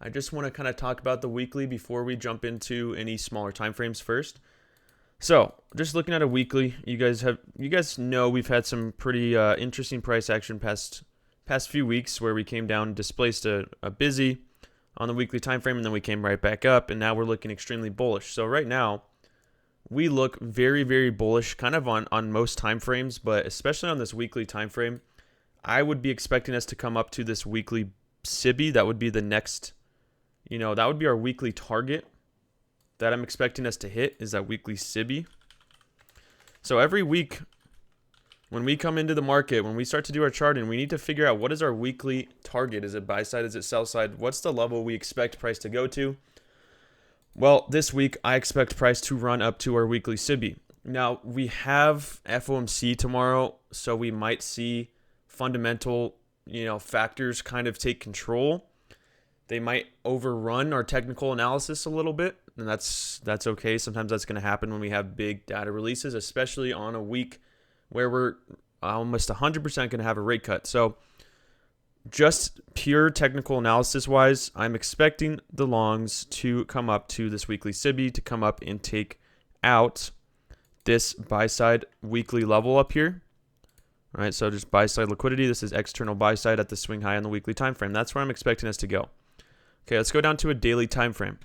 I just want to kind of talk about the weekly before we jump into any smaller time frames first. So, just looking at a weekly, you guys know we've had some pretty interesting price action past few weeks where we came down, displaced a busy on the weekly time frame, and then we came right back up, and now we're looking extremely bullish. So right now, we look very, very bullish, kind of on most time frames, but especially on this weekly time frame. I would be expecting us to come up to this weekly SIBI. That would be the next, that would be our weekly target that I'm expecting us to hit, is that weekly SIBI. So every week when we come into the market, when we start to do our charting, we need to figure out what is our weekly target. Is it buy side? Is it sell side? What's the level we expect price to go to? Well, this week I expect price to run up to our weekly SIBI. Now, we have FOMC tomorrow, so we might see fundamental, factors kind of take control. They might overrun our technical analysis a little bit, and that's okay. Sometimes that's going to happen when we have big data releases, especially on a week where we're almost 100% going to have a rate cut. So just pure technical analysis wise, I'm expecting the longs to come up to this weekly SIBI, to come up and take out this buy side weekly level up here. All right, so just buy side liquidity. This is external buy side at the swing high on the weekly time frame. That's where I'm expecting us to go. Okay, let's go down to a daily time frame.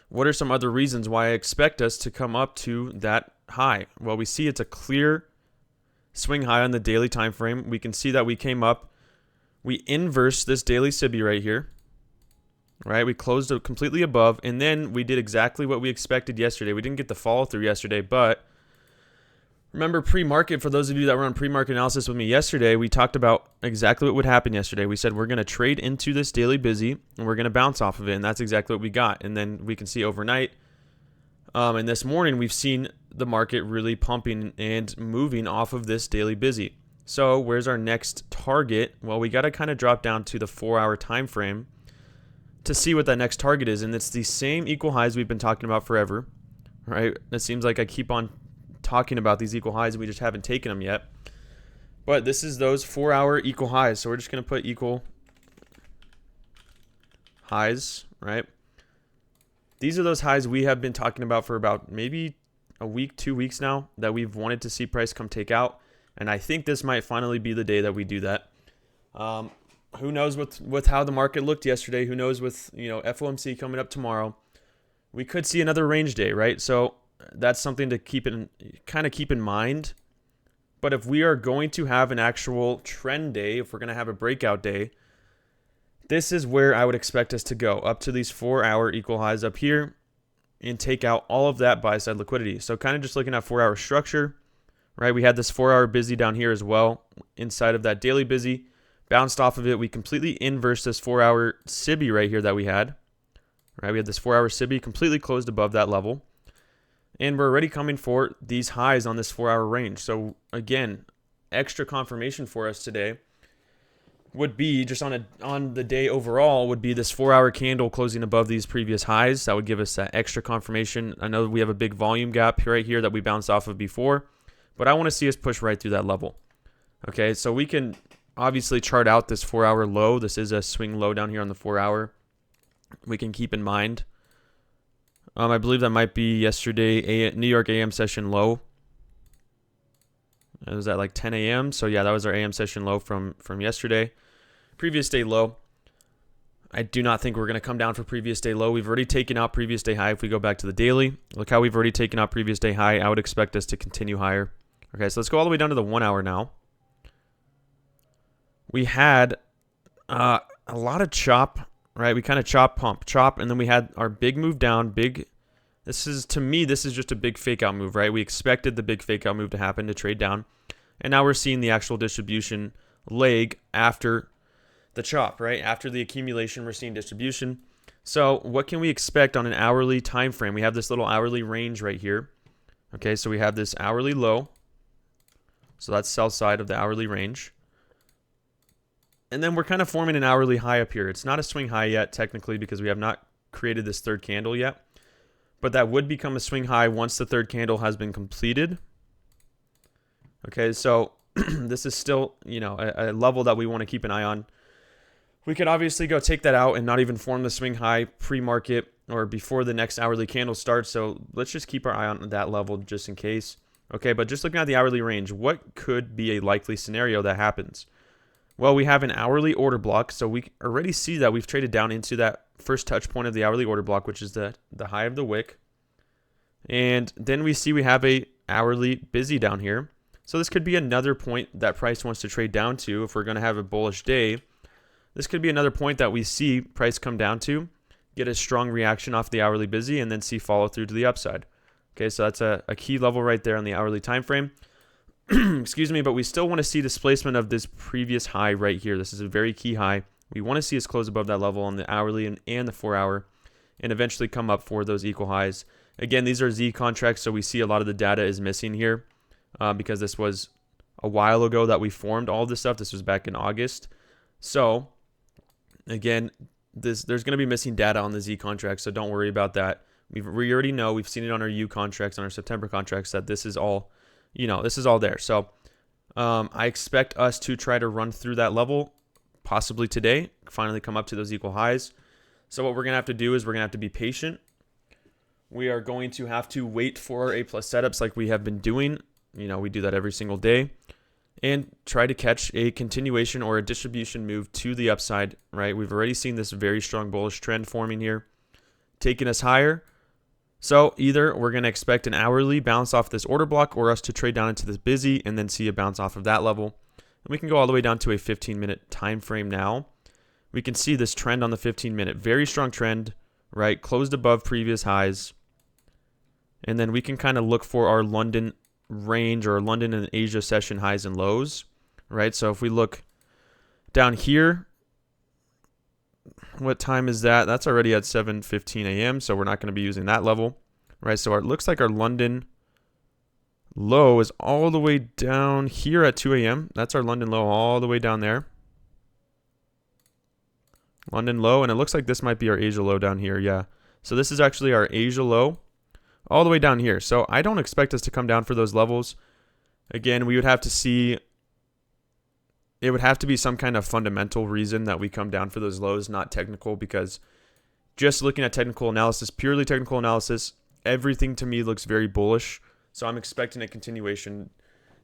What are some other reasons why I expect us to come up to that high? Well, we see it's a clear swing high on the daily time frame. We can see that we came up, we inversed this daily SIBI right here. Right, we closed it completely above, and then we did exactly what we expected yesterday. We didn't get the follow through yesterday, but remember pre-market, for those of you that were on pre-market analysis with me yesterday, we talked about exactly what would happen yesterday. We said we're going to trade into this daily busy, and we're going to bounce off of it, and that's exactly what we got. And then we can see overnight, and this morning, we've seen the market really pumping and moving off of this daily busy. So where's our next target? Well, we got to kind of drop down to the 4-hour time frame to see what that next target is, and it's the same equal highs we've been talking about forever, right? It seems like I keep on talking about these equal highs, we just haven't taken them yet. But this is those 4-hour equal highs, so we're just going to put equal highs, right? These are those highs we have been talking about for about maybe a week, 2 weeks now, that we've wanted to see price come take out, and I think this might finally be the day that we do that. Who knows with how the market looked yesterday? Who knows with FOMC coming up tomorrow? We could see another range day, right? So that's something to keep in mind. But if we are going to have an actual trend day, if we're going to have a breakout day, this is where I would expect us to go, up to these 4-hour equal highs up here and take out all of that buy side liquidity. So kind of just looking at 4-hour structure, right? We had this 4-hour busy down here as well inside of that daily busy. Bounced off of it. We completely inversed this 4-hour SIBI right here that we had. Right, we had this 4-hour SIBI completely closed above that level. And we're already coming for these highs on this 4-hour range. So again, extra confirmation for us today would be just on the day overall would be this 4-hour candle closing above these previous highs. That would give us that extra confirmation. I know we have a big volume gap right here that we bounced off of before, but I want to see us push right through that level. Okay, so we can obviously chart out this 4-hour low. This is a swing low down here on the 4-hour. We can keep in mind. I believe that might be yesterday, New York AM session low. It was at like 10 a.m. So yeah, that was our AM session low from yesterday. Previous day low. I do not think we're going to come down for previous day low. We've already taken out previous day high. If we go back to the daily, look how we've already taken out previous day high. I would expect us to continue higher. Okay, so let's go all the way down to the 1-hour now. We had a lot of chop, right? We kind of chop, pump, chop, and then we had our big move down. This is just a big fake out move, right? We expected the big fake out move to happen, to trade down, and now we're seeing the actual distribution leg after the chop, right? After the accumulation, we're seeing distribution. So what can we expect on an hourly time frame? We have this little hourly range right here. Okay, so we have this hourly low. So that's sell side of the hourly range. And then we're kind of forming an hourly high up here. It's not a swing high yet, technically, because we have not created this third candle yet. But that would become a swing high once the third candle has been completed. Okay, so this is still, a level that we want to keep an eye on. We could obviously go take that out and not even form the swing high pre-market or before the next hourly candle starts. So let's just keep our eye on that level just in case. Okay, but just looking at the hourly range, what could be a likely scenario that happens? Well, we have an hourly order block, so we already see that we've traded down into that first touch point of the hourly order block, which is the high of the wick. And then we see we have a hourly busy down here. So this could be another point that price wants to trade down to if we're going to have a bullish day. This could be another point that we see price come down to, get a strong reaction off the hourly busy, and then see follow through to the upside. Okay, so that's a key level right there on the hourly time frame. Excuse me, but we still want to see displacement of this previous high right here. This is a very key high. We want to see us close above that level on the hourly and the 4 hour and eventually come up for those equal highs. Again, these are Z contracts, so we see a lot of the data is missing here because this was a while ago that we formed all of this stuff. This was back in August. So again, there's going to be missing data on the Z contracts, so don't worry about that. We already know, we've seen it on our U contracts, on our September contracts, that this is all, this is all there. So I expect us to try to run through that level, possibly today, finally come up to those equal highs. So what we're going to have to do is we're going to have to be patient. We are going to have to wait for our A+ setups like we have been doing. We do that every single day. And try to catch a continuation or a distribution move to the upside, right? We've already seen this very strong bullish trend forming here, taking us higher. So either we're going to expect an hourly bounce off this order block or us to trade down into this busy and then see a bounce off of that level. And we can go all the way down to a 15-minute time frame now. We can see this trend on the 15-minute. Very strong trend, right? Closed above previous highs. And then we can kind of look for our London range or London and Asia session highs and lows, right? So if we look down here, what time is that? That's already at 7:15 a.m., so we're not going to be using that level, right? So it looks like our London low is all the way down here at 2 a.m. That's our London low all the way down there. London low, and it looks like this might be our Asia low down here, yeah. So this is actually our Asia low all the way down here. So I don't expect us to come down for those levels. Again, we would have to see, it would have to be some kind of fundamental reason that we come down for those lows, not technical, because just looking at technical analysis, purely technical analysis, everything to me looks very bullish. So I'm expecting a continuation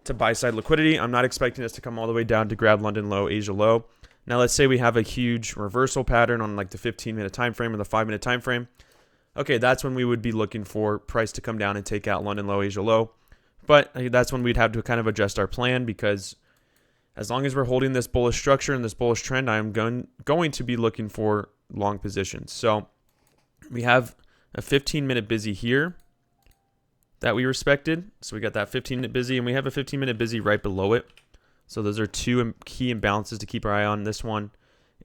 to buy side liquidity. I'm not expecting us to come all the way down to grab London low, Asia low. Now let's say we have a huge reversal pattern on like the 15-minute time frame or the 5-minute time frame. Okay, that's when we would be looking for price to come down and take out London low, Asia low. But that's when we'd have to kind of adjust our plan, because as long as we're holding this bullish structure and this bullish trend, I'm going to be looking for long positions. So we have a 15-minute busy here that we respected. So we got that 15-minute busy, and we have a 15-minute busy right below it. So those are two key imbalances to keep our eye on, this one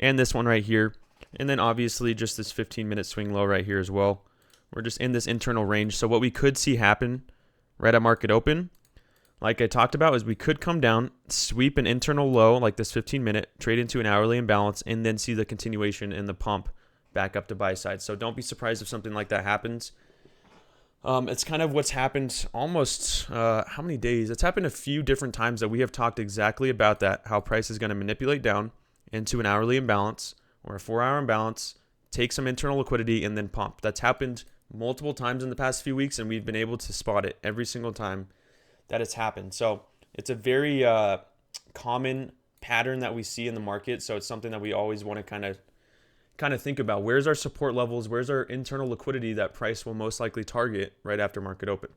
and this one right here. And then obviously just this 15-minute swing low right here as well. We're just in this internal range. So what we could see happen right at market open, like I talked about, is we could come down, sweep an internal low like this 15-minute, trade into an hourly imbalance, and then see the continuation in the pump back up to buy side. So don't be surprised if something like that happens. It's kind of what's happened almost, how many days? It's happened a few different times that we have talked exactly about that, how price is going to manipulate down into an hourly imbalance or a 4-hour imbalance, take some internal liquidity, and then pump. That's happened multiple times in the past few weeks, and we've been able to spot it every single time that it's happened. So it's a very common pattern that we see in the market. So it's something that we always want to kind of think about. Where's our support levels? Where's our internal liquidity that price will most likely target right after market open?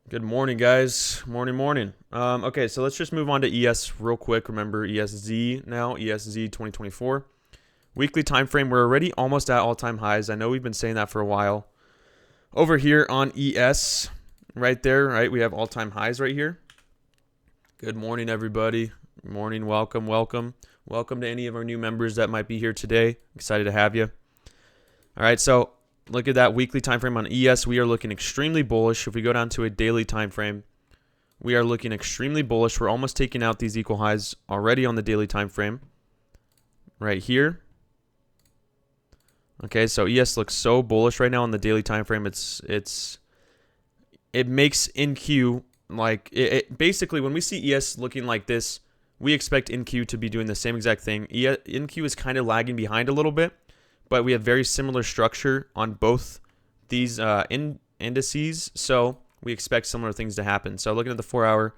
Good morning, guys. Morning. Okay, so let's just move on to ES real quick. Remember ESZ now, ESZ 2024. Weekly time frame, we're already almost at all-time highs. I know we've been saying that for a while. Over here on ES, right there, right, we have all-time highs right here. Good morning, everybody. Good morning, welcome. Welcome to any of our new members that might be here today. Excited to have you. All right, so look at that weekly time frame on ES. We are looking extremely bullish. If we go down to a daily time frame, we are looking extremely bullish. We're almost taking out these equal highs already on the daily time frame right here. Okay, so ES looks so bullish right now on the daily time frame. It makes NQ like it basically, when we see ES looking like this, we expect NQ to be doing the same exact thing. NQ is kind of lagging behind a little bit, but we have very similar structure on both these indices, so we expect similar things to happen. So looking at the 4-hour,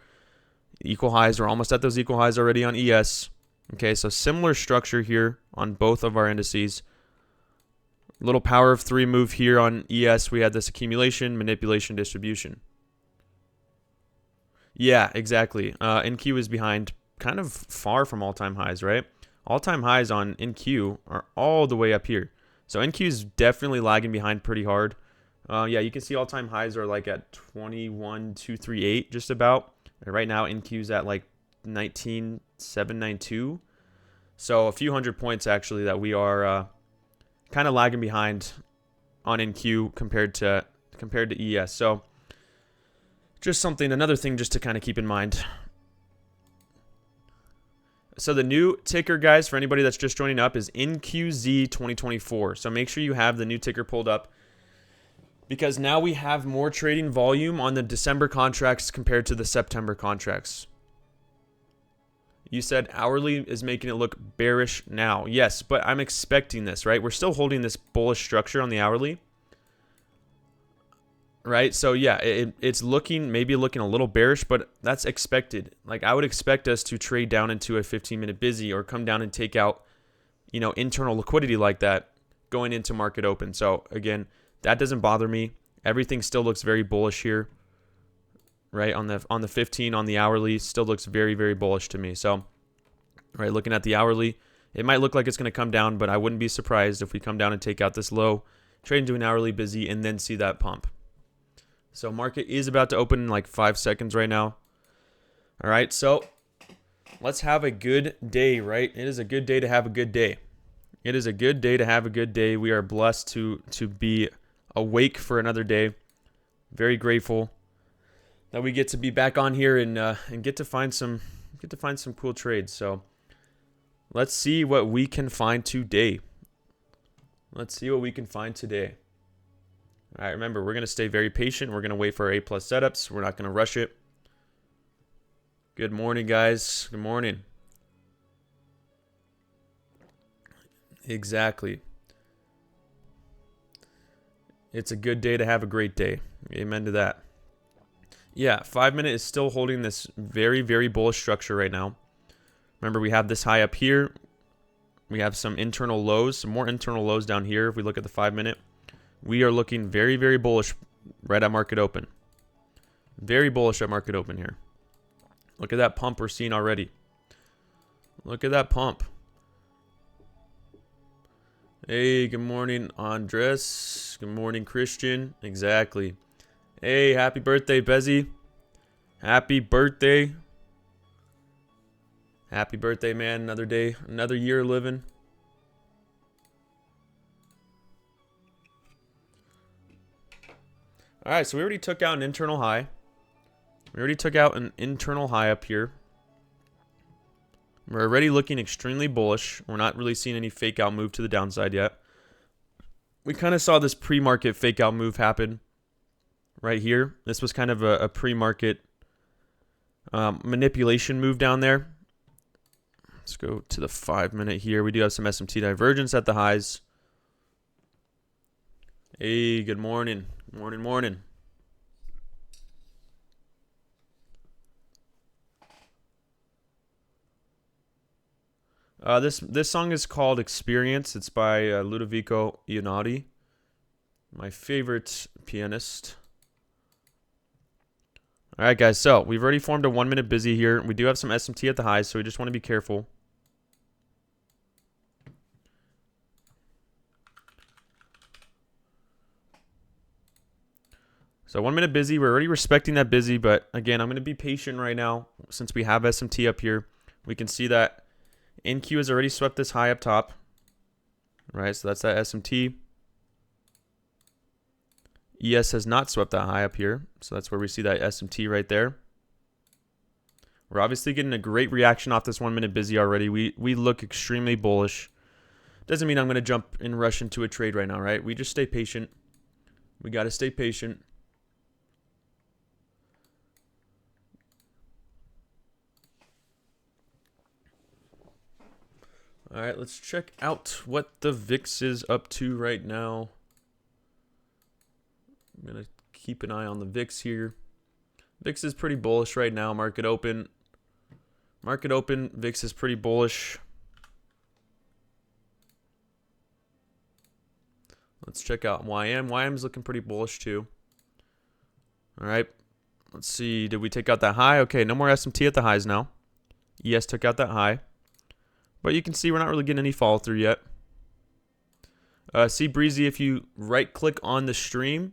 equal highs, we're almost at those equal highs already on ES. Okay, so similar structure here on both of our indices. Little power of 3 move here on ES. We had this accumulation, manipulation, distribution. Yeah, exactly. NQ is behind, kind of far from all-time highs, right? All-time highs on NQ are all the way up here. So NQ is definitely lagging behind pretty hard. Yeah, you can see all-time highs are like at 21,238 just about. And right now NQ's at like 19,792. So a few hundred points actually that we are kind of lagging behind on NQ compared to ES. So just another thing just to kind of keep in mind. So the new ticker, guys, for anybody that's just joining up, is NQZ 2024. So make sure you have the new ticker pulled up, because now we have more trading volume on the December contracts compared to the September contracts. You said hourly is making it look bearish now. Yes, but I'm expecting this, right? We're still holding this bullish structure on the hourly, right? So yeah, it's maybe looking a little bearish, but that's expected. Like, I would expect us to trade down into a 15-minute busy or come down and take out, internal liquidity like that going into market open. So again, that doesn't bother me. Everything still looks very bullish here, right? On the 15, on the hourly, still looks very, very bullish to me. So, right, looking at the hourly, it might look like it's going to come down, but I wouldn't be surprised if we come down and take out this low, trade into an hourly busy, and then see that pump. So market is about to open in like 5 seconds right now. All right, so let's have a good day, right? It is a good day to have a good day. It is a good day to have a good day. We are blessed to be awake for another day. Very grateful that we get to be back on here and get to find some cool trades. So let's see what we can find today. Let's see what we can find today. All right, remember, we're going to stay very patient. We're going to wait for our A+ setups. We're not going to rush it. Good morning, guys. Good morning. Exactly. It's a good day to have a great day. Amen to that. Yeah, 5-minute is still holding this very, very bullish structure right now. Remember, we have this high up here. We have some internal lows, some more internal lows down here. If we look at the 5-minute, we are looking very, very bullish right at market open. Very bullish at market open here. Look at that pump we're seeing already. Look at that pump. Hey, good morning, Andres. Good morning, Christian. Exactly. Hey, happy birthday, Bezzy. Happy birthday. Happy birthday, man. Another day, another year living. All right, so we already took out an internal high. We already took out an internal high up here. We're already looking extremely bullish. We're not really seeing any fake out move to the downside yet. We kind of saw this pre-market fake out move happen right here. This was kind of a pre-market manipulation move down there. Let's go to the 5-minute here. We do have some SMT divergence at the highs. Hey, good morning. Morning, morning. This song is called Experience. It's by Ludovico Einaudi, my favorite pianist. All right, guys. So we've already formed a 1-minute busy here. We do have some SMT at the highs, so we just want to be careful. So 1-minute busy. We're already respecting that busy, but again, I'm going to be patient right now since we have SMT up here. We can see that NQ has already swept this high up top. Right, so that's that SMT. ES has not swept that high up here, so that's where we see that SMT right there. We're obviously getting a great reaction off this 1-minute busy already. We look extremely bullish. Doesn't mean I'm going to jump and rush into a trade right now, right? We just stay patient. We got to stay patient. All right, let's check out what the VIX is up to right now. I'm going to keep an eye on the VIX here. VIX is pretty bullish right now. Market open, VIX is pretty bullish. Let's check out YM. YM is looking pretty bullish too. All right. Let's see. Did we take out that high? Okay, no more SMT at the highs now. ES took out that high. But you can see we're not really getting any follow through yet. See Breezy, if you right click on the stream,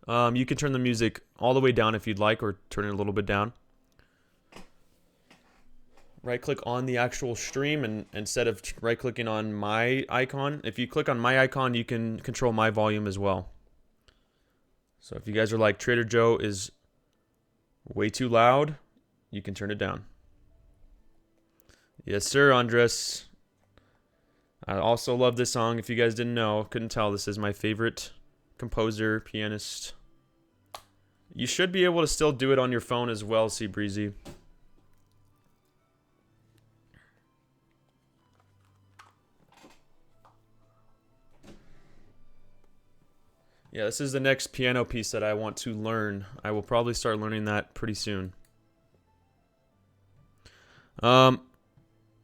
you can turn the music all the way down if you'd like, or turn it a little bit down. Right click on the actual stream, and instead of right clicking on my icon, if you click on my icon, you can control my volume as well. So if you guys are like, Trader Joe is way too loud, you can turn it down. Yes, sir, Andres. I also love this song. If you guys didn't know, couldn't tell, this is my favorite composer, pianist. You should be able to still do it on your phone as well, C Breezy. Yeah, this is the next piano piece that I want to learn. I will probably start learning that pretty soon.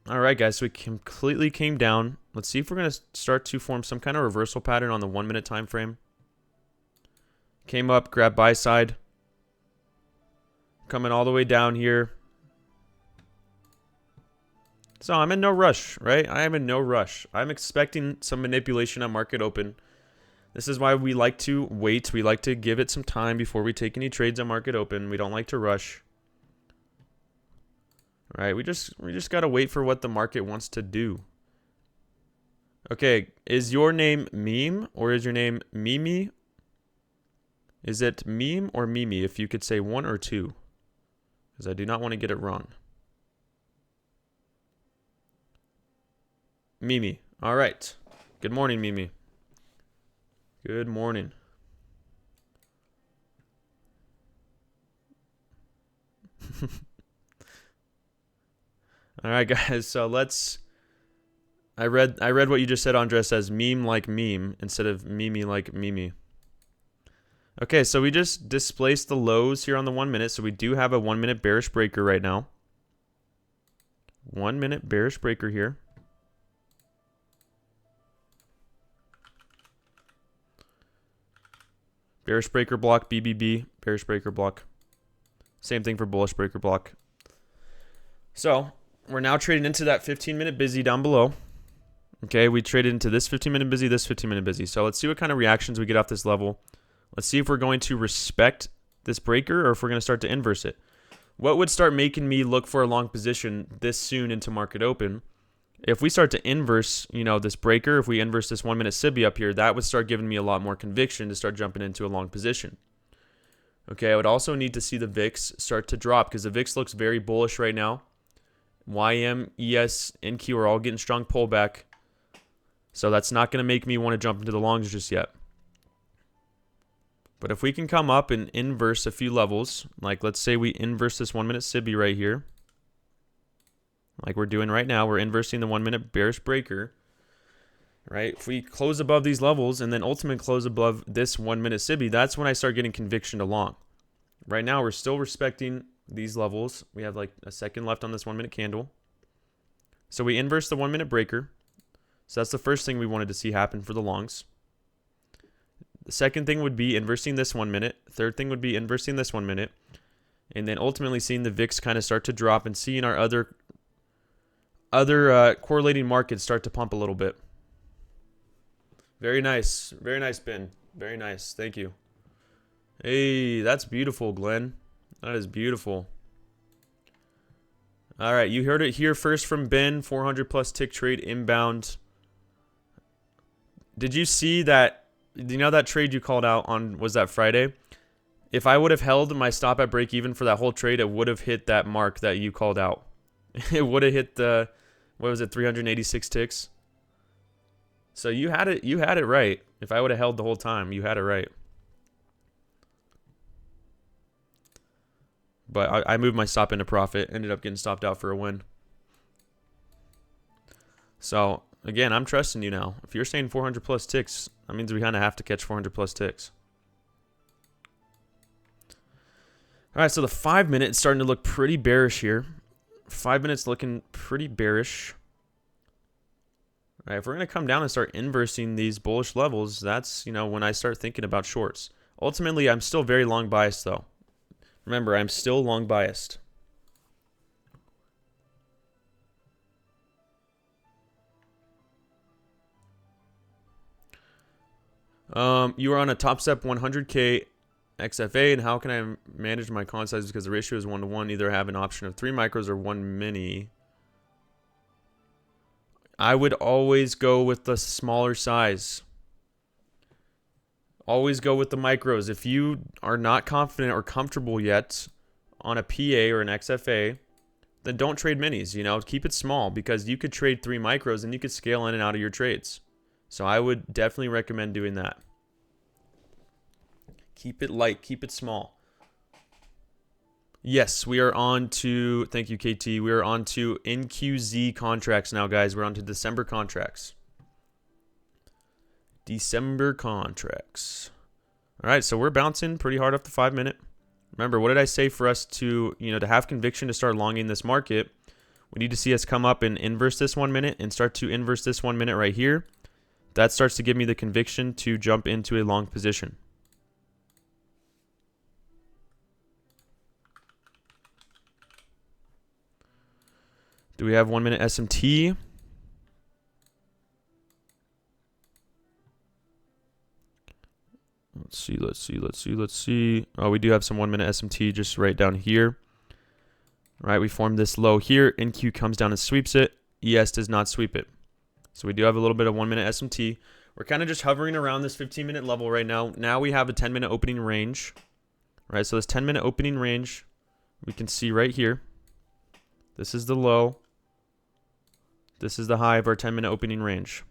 All right, guys, so we completely came down. Let's see if we're going to start to form some kind of reversal pattern on the 1 minute time frame. Came up, grabbed buy side. Coming all the way down here. So I'm in no rush, right? I am in no rush. I'm expecting some manipulation at market open. This is why we like to wait. We like to give it some time before we take any trades at market open. We don't like to rush. All right, we just got to wait for what the market wants to do. Okay, is your name Meme or is your name Mimi? Is it Meme or Mimi? If you could say one or two, because I do not want to get it wrong. Mimi. All right. Good morning, Mimi. Good morning. All right, guys. So let's. I read what you just said, Andres, as meme like meme instead of Mimi like Mimi. Okay, so we just displaced the lows here on the 1 minute. So we do have a 1 minute bearish breaker right now. 1 minute bearish breaker here. Bearish breaker block, BBB, bearish breaker block. Same thing for bullish breaker block. So we're now trading into that 15-minute busy down below. Okay, we traded into this 15-minute busy, this 15-minute busy. So let's see what kind of reactions we get off this level. Let's see if we're going to respect this breaker or if we're going to start to inverse it. What would start making me look for a long position this soon into market open? If we start to inverse, this breaker, if we inverse this 1 minute SIBI up here, that would start giving me a lot more conviction to start jumping into a long position. Okay, I would also need to see the VIX start to drop because the VIX looks very bullish right now. YM, ES, NQ are all getting strong pullback. So that's not going to make me want to jump into the longs just yet. But if we can come up and inverse a few levels, like let's say we inverse this 1 minute SIBI right here, like we're doing right now, we're inversing the 1 minute bearish breaker, right? If we close above these levels and then ultimately close above this 1 minute SIBI, that's when I start getting conviction to long. Right now, we're still respecting these levels. We have like a second left on this 1 minute candle. So we inverse the 1 minute breaker. So that's the first thing we wanted to see happen for the longs. The second thing would be inversing this 1 minute. Third thing would be inversing this 1 minute. And then ultimately seeing the VIX kind of start to drop and seeing our other correlating markets start to pump a little bit. Very nice. Very nice, Ben. Very nice. Thank you. Hey, that's beautiful, Glenn. That is beautiful. All right, you heard it here first from Ben. 400 plus tick trade inbound. Did you see that? Do you know that trade you called out on, was that Friday? If I would have held my stop at break even for that whole trade, it would have hit that mark that you called out. It would have hit the, what was it, 386 ticks? So you had it right. If I would have held the whole time, you had it right. But I moved my stop into profit, ended up getting stopped out for a win. So again, I'm trusting you now. If you're saying 400 plus ticks, that means we kind of have to catch 400 plus ticks. All right, so the 5 minute is starting to look pretty bearish here. 5 minutes looking pretty bearish. All right, if we're going to come down and start inversing these bullish levels, that's, when I start thinking about shorts. Ultimately, I'm still very long biased, though. Remember, I'm still long biased. You are on a Top Step 100K XFA, and how can I manage my con size because the ratio is 1-to-1? Either have an option of 3 micros or 1 mini. I would always go with the smaller size. Always go with the micros. If you are not confident or comfortable yet on a PA or an XFA, then don't trade minis. Keep it small because you could trade 3 micros and you could scale in and out of your trades. So I would definitely recommend doing that. Keep it light. Keep it small. Yes, we are on to, thank you, KT. We are on to NQZ contracts now, guys. We're on to December contracts. December contracts. All right, so we're bouncing pretty hard off the 5 minute. Remember, what did I say for us to, to have conviction to start longing this market? We need to see us come up and inverse this 1 minute and start to inverse this 1 minute right here. That starts to give me the conviction to jump into a long position. Do we have 1 minute SMT? Let's see. Oh, we do have some 1 minute SMT just right down here. All right, we formed this low here. NQ comes down and sweeps it. ES does not sweep it. So we do have a little bit of 1 minute SMT. We're kind of just hovering around this 15-minute level right now. Now we have a 10-minute opening range. All right, so this 10-minute opening range, we can see right here. This is the low. This is the high of our 10-minute opening range.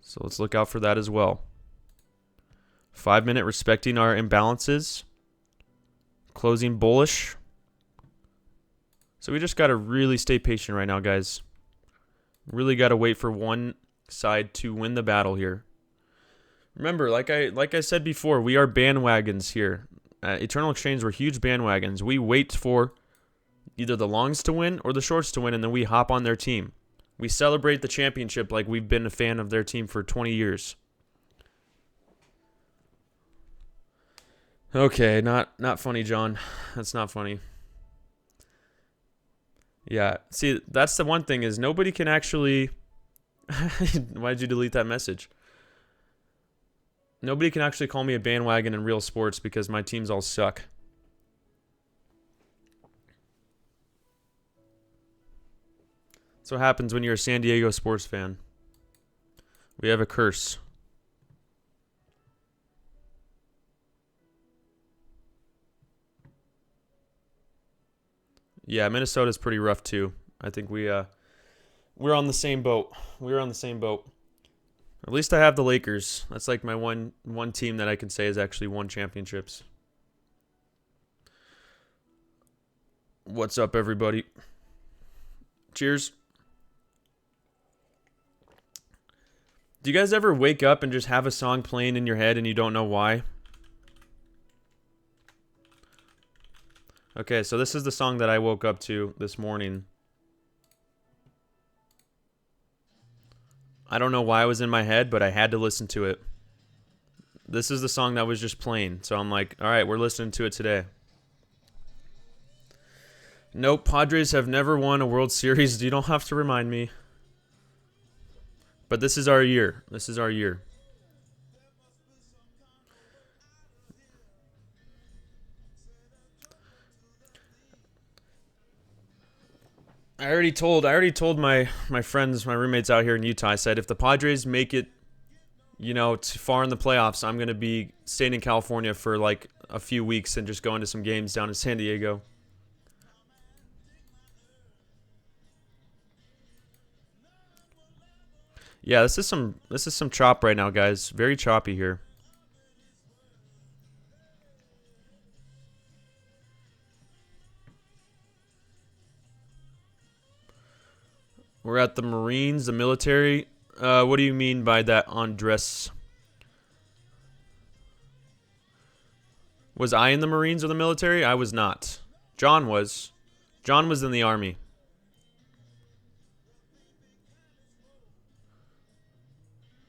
So let's look out for that as well. 5 minute respecting our imbalances. Closing bullish. So we just got to really stay patient right now, guys. Really got to wait for one side to win the battle here. Remember, like I said before, we are bandwagons here. At Eternal Exchange, we're huge bandwagons. We wait for either the longs to win or the shorts to win, and then we hop on their team. We celebrate the championship like we've been a fan of their team for 20 years. Okay, not funny, John. That's not funny. Yeah, see, that's the one thing is nobody can actually... Why did you delete that message? Nobody can actually call me a bandwagon in real sports because my teams all suck. That's what happens when you're a San Diego sports fan. We have a curse. Yeah, Minnesota's pretty rough too. I think we're on the same boat. We're on the same boat. At least I have the Lakers. That's like my one team that I can say has actually won championships. What's up, everybody? Cheers. Do you guys ever wake up and just have a song playing in your head and you don't know why? Okay, so this is the song that I woke up to this morning. I don't know why it was in my head, but I had to listen to it. This is the song that was just playing. So I'm like, all right, we're listening to it today. Nope, Padres have never won a World Series. You don't have to remind me. But this is our year. This is our year. I already told my friends, my roommates out here in Utah. I said if the Padres make it, too far in the playoffs, I'm gonna be staying in California for like a few weeks and just going to some games down in San Diego. Yeah, this is some chop right now, guys. Very choppy here. We're at the Marines, the military. What do you mean by that, Andres? Was I in the Marines or the military? I was not. John was. John was in the Army.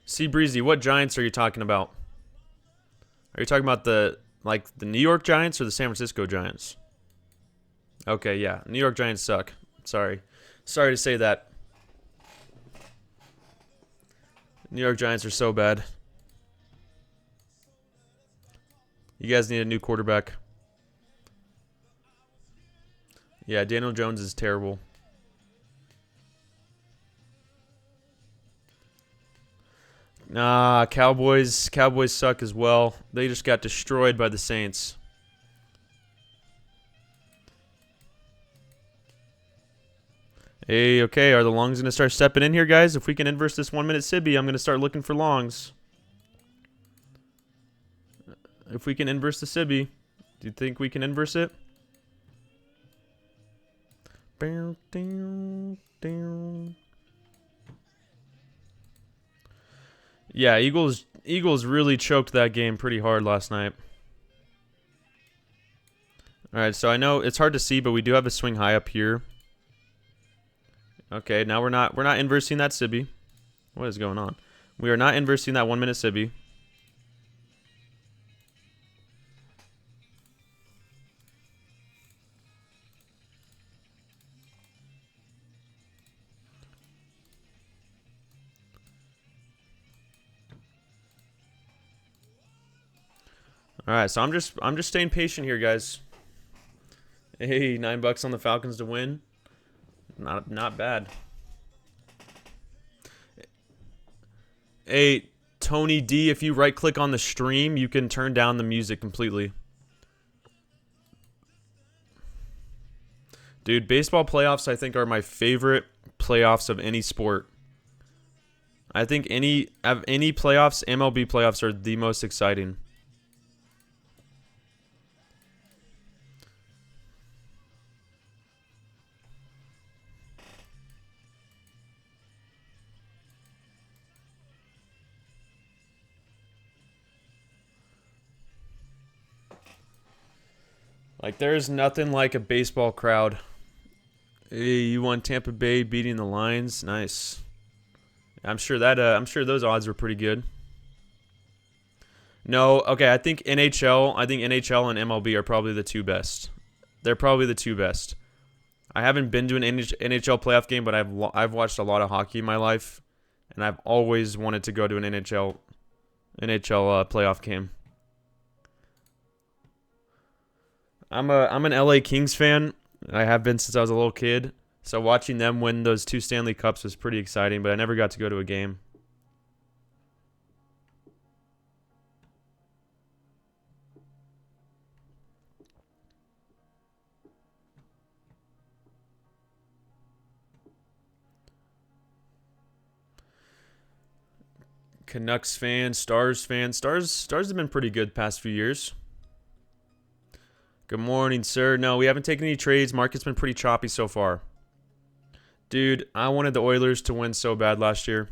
Sea Breezy, what Giants are you talking about? Are you talking about the New York Giants or the San Francisco Giants? Okay, yeah. New York Giants suck. Sorry. Sorry to say that. New York Giants are so bad. You guys need a new quarterback. Yeah, Daniel Jones is terrible. Nah, Cowboys suck as well. They just got destroyed by the Saints. Hey, okay, are the longs going to start stepping in here, guys? If we can inverse this 1 minute Sibby, I'm going to start looking for longs. If we can inverse the Sibby, do you think we can inverse it? Yeah, Eagles really choked that game pretty hard last night. All right, so I know it's hard to see, but we do have a swing high up here. Okay, now we're not inversing that Sibby. What is going on? We are not inversing that 1 minute Sibby. All right, so I'm just staying patient here, guys. Hey, $9 on the Falcons to win. Not bad. Hey, Tony D, if you right-click on the stream, you can turn down the music completely. Dude, baseball playoffs, I think, are my favorite playoffs of any sport. I think any playoffs, MLB playoffs are the most exciting. Like, there's nothing like a baseball crowd. Hey, you won Tampa Bay beating the Lions. Nice. I'm sure those odds were pretty good. No, okay, I think NHL and MLB are probably the two best. They're probably the two best. I haven't been to an NHL playoff game, but I've watched a lot of hockey in my life, and I've always wanted to go to an NHL playoff game. I'm an LA Kings fan. I have been since I was a little kid. So watching them win those 2 Stanley Cups was pretty exciting, but I never got to go to a game. Canucks fan, Stars fan. Stars have been pretty good past few years. Good morning, sir. No, we haven't taken any trades. Market's been pretty choppy so far. Dude, I wanted the Oilers to win so bad last year.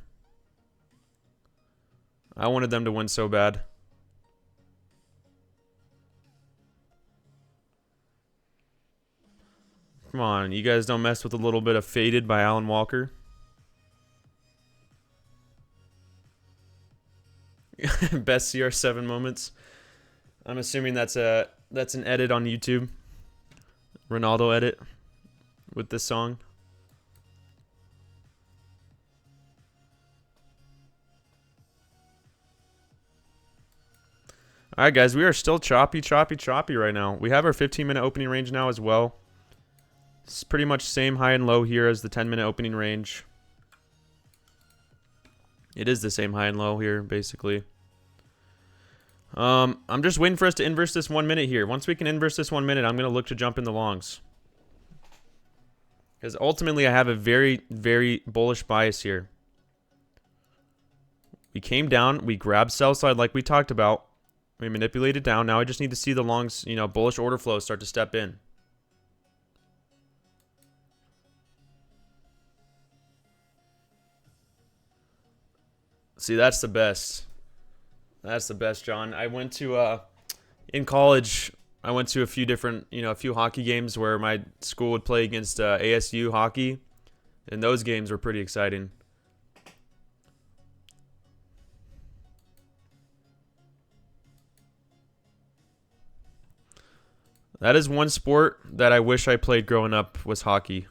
I wanted them to win so bad. Come on, you guys don't mess with a little bit of Faded by Alan Walker. Best CR7 moments. I'm assuming that's an edit on YouTube. Ronaldo edit with this song. All right, guys, we are still choppy right now. We have our 15-minute opening range now as well. It's pretty much same high and low here as the 10-minute opening range. It is the same high and low here, basically. I'm just waiting for us to inverse this 1 minute here. Once we can inverse this 1 minute, I'm going to look to jump in the longs. Because ultimately, I have a very, very bullish bias here. We came down. We grabbed sell side like we talked about. We manipulated down. Now I just need to see the longs, bullish order flow start to step in. See, that's the best. That's the best, John. I went to in college. I went to a few different, a few hockey games where my school would play against ASU hockey, and those games were pretty exciting. That is one sport that I wish I played growing up was hockey.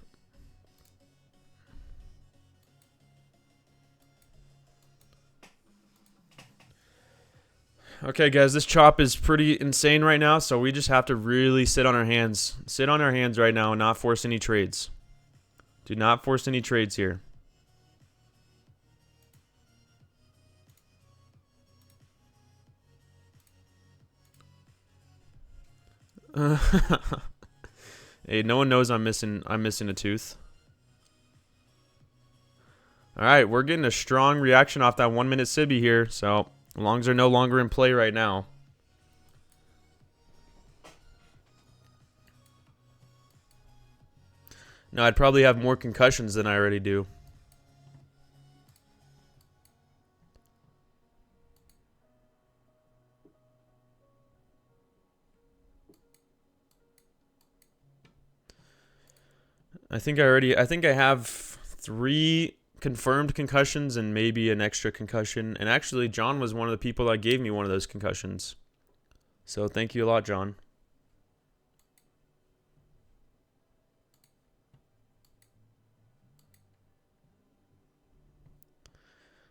Okay, guys, this chop is pretty insane right now, so we just have to really sit on our hands. Sit on our hands right now and not force any trades. Do not force any trades here. Hey, no one knows I'm missing a tooth. All right, we're getting a strong reaction off that 1 minute Sibby here, so longs are no longer in play right now. No, I'd probably have more concussions than I already do. I think I have 3 confirmed concussions and maybe an extra concussion. And actually, John was one of the people that gave me one of those concussions. So thank you a lot, John.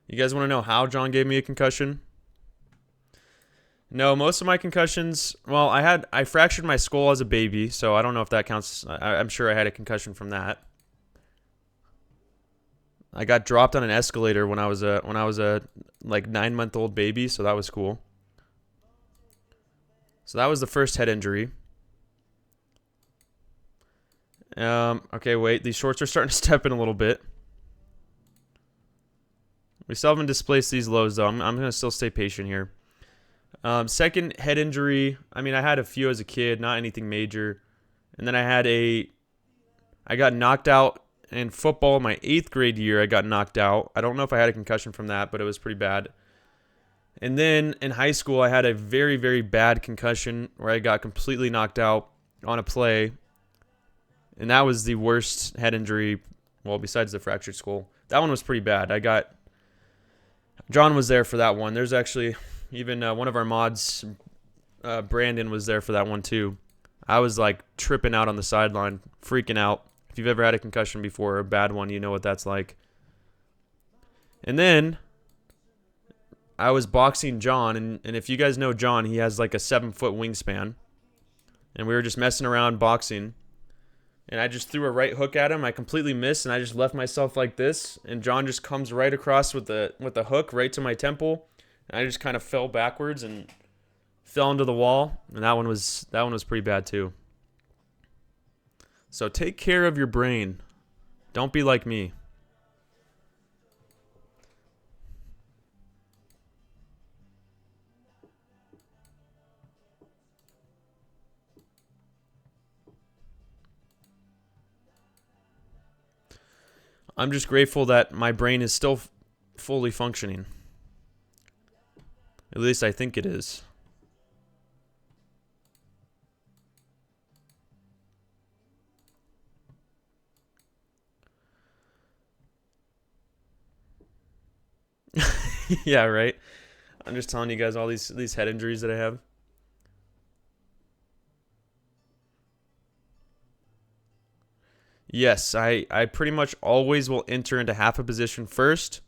You guys want to know how John gave me a concussion? No, most of my concussions, well, I fractured my skull as a baby, so I don't know if that counts. I'm sure I had a concussion from that. I got dropped on an escalator when I was a like 9-month-old baby, so that was cool. So that was the first head injury. Okay, wait, these shorts are starting to step in a little bit. We still haven't displaced these lows though. I'm gonna still stay patient here. Second head injury. I mean, I had a few as a kid, not anything major. And then I got knocked out in football my 8th grade year. I got knocked out. I don't know if I had a concussion from that, but it was pretty bad. And then in high school, I had a very, very bad concussion where I got completely knocked out on a play. And that was the worst head injury, well, besides the fractured skull. That one was pretty bad. John was there for that one. There's actually even one of our mods, Brandon, was there for that one too. I was like tripping out on the sideline, freaking out. If you've ever had a concussion before, a bad one, you know what that's like. And then I was boxing John, and if you guys know John, he has like a 7-foot wingspan. And we were just messing around boxing. And I just threw a right hook at him. I completely missed, and I just left myself like this. And John just comes right across with the hook right to my temple. And I just kind of fell backwards and fell into the wall. And that one was pretty bad too. So take care of your brain. Don't be like me. I'm just grateful that my brain is still fully functioning. At least I think it is. Yeah, right. I'm just telling you guys all these head injuries that I have. Yes, I pretty much always will enter into half a position first,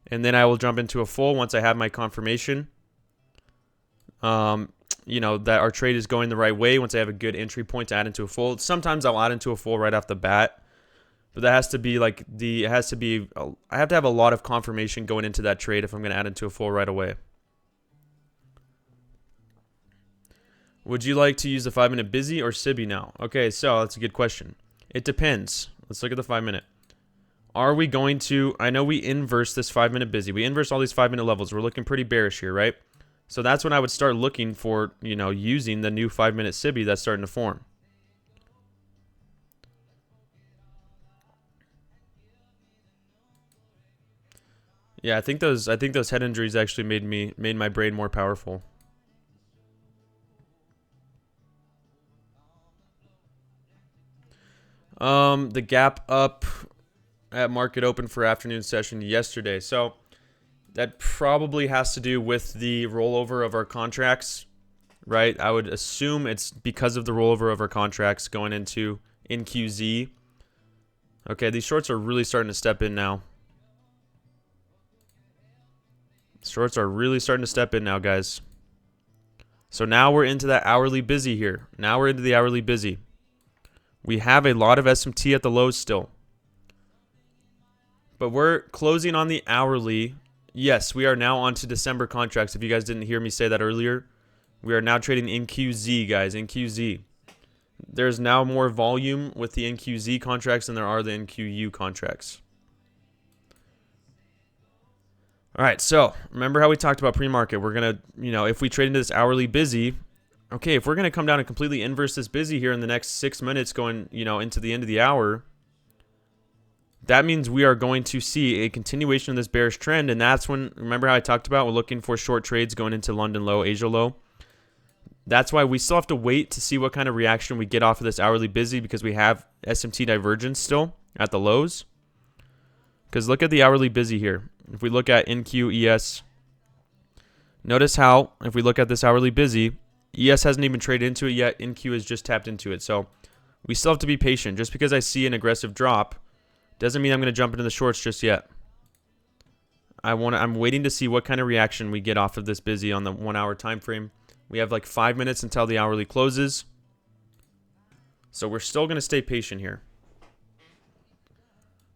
and then I will jump into a full once I have my confirmation. That our trade is going the right way once I have a good entry point to add into a full. Sometimes I'll add into a full right off the bat, but that has to be I have to have a lot of confirmation going into that trade if I'm going to add into a full right away. Would you like to use the 5-minute busy or Sibby now? Okay, so that's a good question. It depends. Let's look at the 5-minute. Are we going to... I know we inverse this 5-minute busy. We inverse all these 5-minute levels. We're looking pretty bearish here, right? So that's when I would start looking for, using the new 5-minute Sibby that's starting to form. Yeah, I think those head injuries actually made my brain more powerful. The gap up at market open for afternoon session yesterday. So that probably has to do with the rollover of our contracts, right? I would assume it's because of the rollover of our contracts going into NQZ. Okay, these shorts are really starting to step in now. Shorts are really starting to step in now, guys. So now we're into that hourly busy here. Now we're into the hourly busy. We have a lot of SMT at the lows still. But we're closing on the hourly. Yes, we are now on to December contracts. If you guys didn't hear me say that earlier, we are now trading NQZ, guys. NQZ. There's now more volume with the NQZ contracts than there are the NQU contracts. All right, so remember how we talked about pre-market. We're going to, if we trade into this hourly busy, okay, if we're going to come down and completely inverse this busy here in the next 6 minutes going, into the end of the hour, that means we are going to see a continuation of this bearish trend, and that's when, remember how I talked about we're looking for short trades going into London low, Asia low? That's why we still have to wait to see what kind of reaction we get off of this hourly busy because we have SMT divergence still at the lows. Because look at the hourly busy here. If we look at NQ, ES, notice how, if we look at this hourly busy, ES hasn't even traded into it yet. NQ has just tapped into it. So we still have to be patient. Just because I see an aggressive drop doesn't mean I'm going to jump into the shorts just yet. I'm waiting to see what kind of reaction we get off of this busy on the 1 hour time frame. We have like 5 minutes until the hourly closes. So we're still going to stay patient here.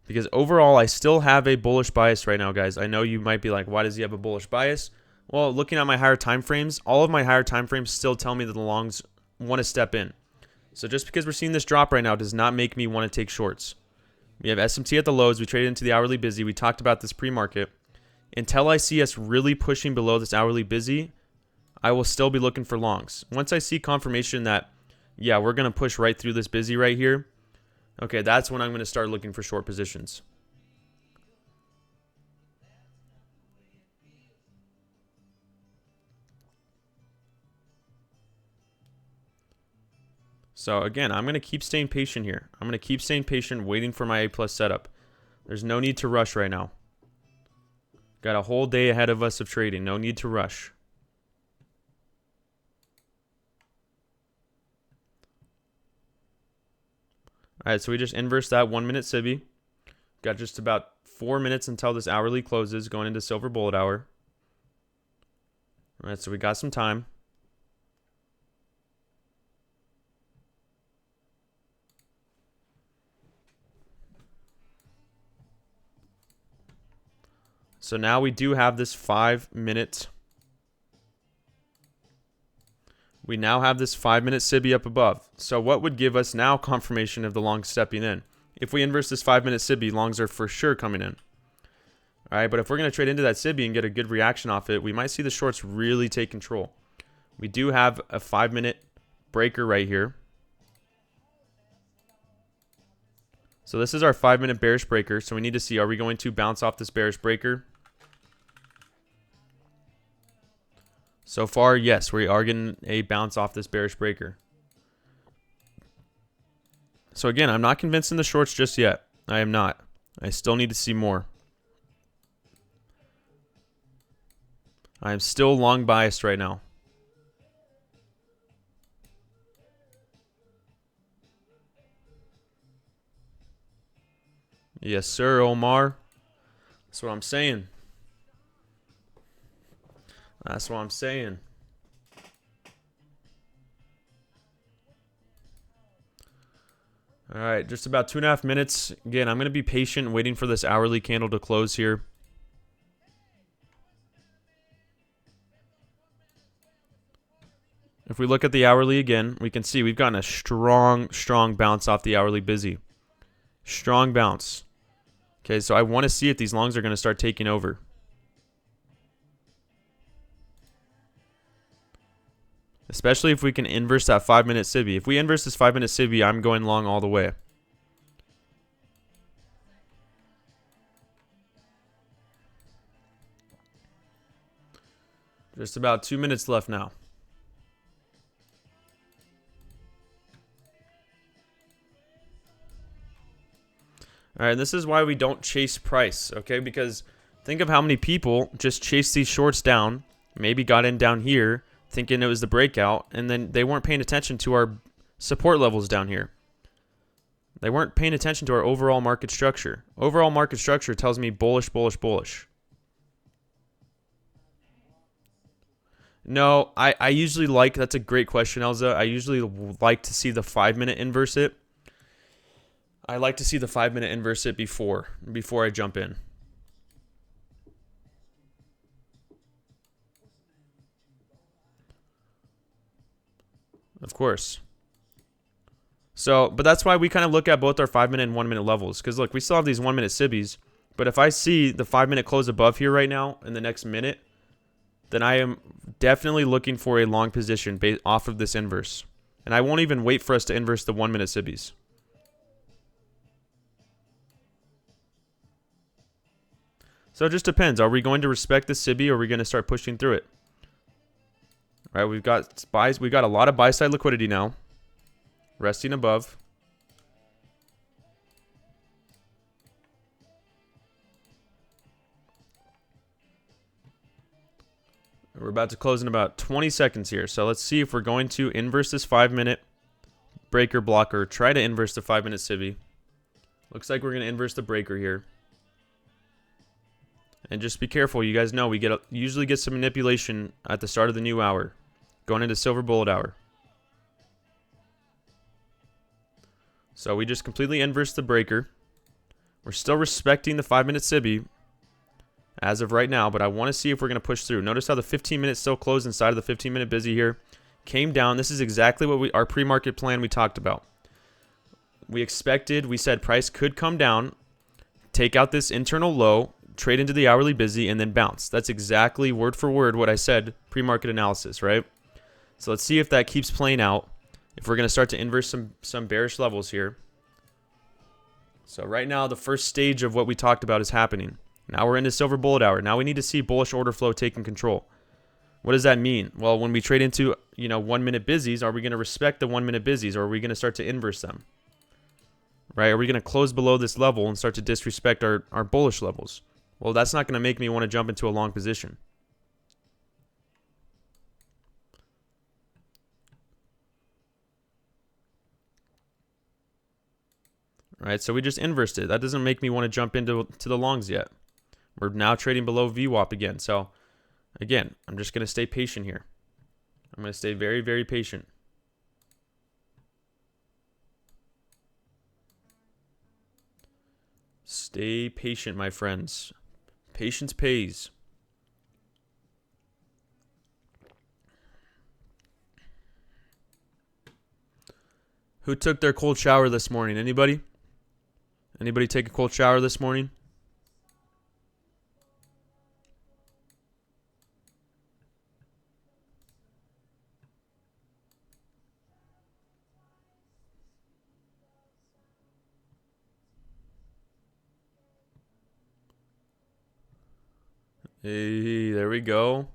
Because overall, I still have a bullish bias right now, guys. I know you might be like, why does he have a bullish bias? Well, looking at my higher time frames, all of my higher time frames still tell me that the longs want to step in. So just because we're seeing this drop right now does not make me want to take shorts. We have SMT at the lows. We traded into the hourly busy. We talked about this pre-market. Until I see us really pushing below this hourly busy, I will still be looking for longs. Once I see confirmation that, yeah, we're going to push right through this busy right here, okay, that's when I'm going to start looking for short positions. So again, I'm going to keep staying patient here. I'm going to keep staying patient, waiting for my A+ setup. There's no need to rush right now. Got a whole day ahead of us of trading. No need to rush. All right, so we just inversed that 1 minute SIBI. Got just about 4 minutes until this hourly closes, going into silver bullet hour. All right, so we got some time. So now we do have this 5 minute. We now have this 5 minute SIBI up above. So what would give us now confirmation of the long stepping in? If we inverse this 5 minute SIBI, longs are for sure coming in. All right, but if we're going to trade into that SIBI and get a good reaction off it, we might see the shorts really take control. We do have a 5 minute breaker right here. So this is our 5 minute bearish breaker. So we need to see, are we going to bounce off this bearish breaker? So far, yes, we are getting a bounce off this bearish breaker. So again, I'm not convinced in the shorts just yet. I am not. I still need to see more. I am still long biased right now. Yes, sir, Omar. That's what I'm saying. That's what I'm saying. All right, just about 2.5 minutes. Again, I'm going to be patient, waiting for this hourly candle to close here. If we look at the hourly again, we can see we've gotten a strong bounce off the hourly busy. Strong bounce. Okay, so I want to see if these longs are going to start taking over. Especially if we can inverse that 5 minute SIBI. If we inverse this 5 minute SIBI, I'm going long all the way. Just about 2 minutes left now. All right, this is why we don't chase price, okay? Because think of how many people just chased these shorts down, maybe got in down here thinking it was the breakout, and then they weren't paying attention to our support levels down here. They weren't paying attention to our overall market structure. Overall market structure tells me bullish, bullish, bullish. No, I usually like, that's a great question, Elza. I usually like to see the 5-minute inverse it. I like to see the 5-minute inverse it before I jump in. Of course. So, but that's why we kind of look at both our 5-minute and 1-minute levels. Because look, we still have these 1-minute SIBIs. But if I see the 5-minute close above here right now in the next minute, then I am definitely looking for a long position based off of this inverse. And I won't even wait for us to inverse the 1-minute SIBIs. So it just depends. Are we going to respect the SIBI or are we going to start pushing through it? All right, we've got buys. We've got a lot of buy side liquidity now. Resting above. We're about to close in about 20 seconds here. So let's see if we're going to inverse this 5-minute breaker blocker. Try to inverse the 5-minute SIBI. Looks like we're going to inverse the breaker here. And just be careful. You guys know we usually get some manipulation at the start of the new hour. Going into silver bullet hour. So we just completely inverse the breaker. We're still respecting the 5-minute SIBI as of right now, but I want to see if we're going to push through. Notice how the 15-minute still closed inside of the 15-minute busy here. Came down. This is exactly what our pre-market plan we talked about. We said price could come down, take out this internal low, trade into the hourly busy, and then bounce. That's exactly word for word what I said pre-market analysis, right? So let's see if that keeps playing out. If we're going to start to inverse some bearish levels here. So right now, the first stage of what we talked about is happening. Now we're into silver bullet hour. Now we need to see bullish order flow taking control. What does that mean? Well, when we trade into 1-minute busies, are we going to respect the 1-minute busies, or are we going to start to inverse them? Right? Are we going to close below this level and start to disrespect our bullish levels? Well, that's not going to make me want to jump into a long position. All right, so we just inversed it. That doesn't make me want to jump into the longs yet. We're now trading below VWAP again. So, again, I'm just going to stay patient here. I'm going to stay very, very patient. Stay patient, my friends. Patience pays. Who took their cold shower this morning? Anybody? Anybody take a cold shower this morning? Hey, there we go.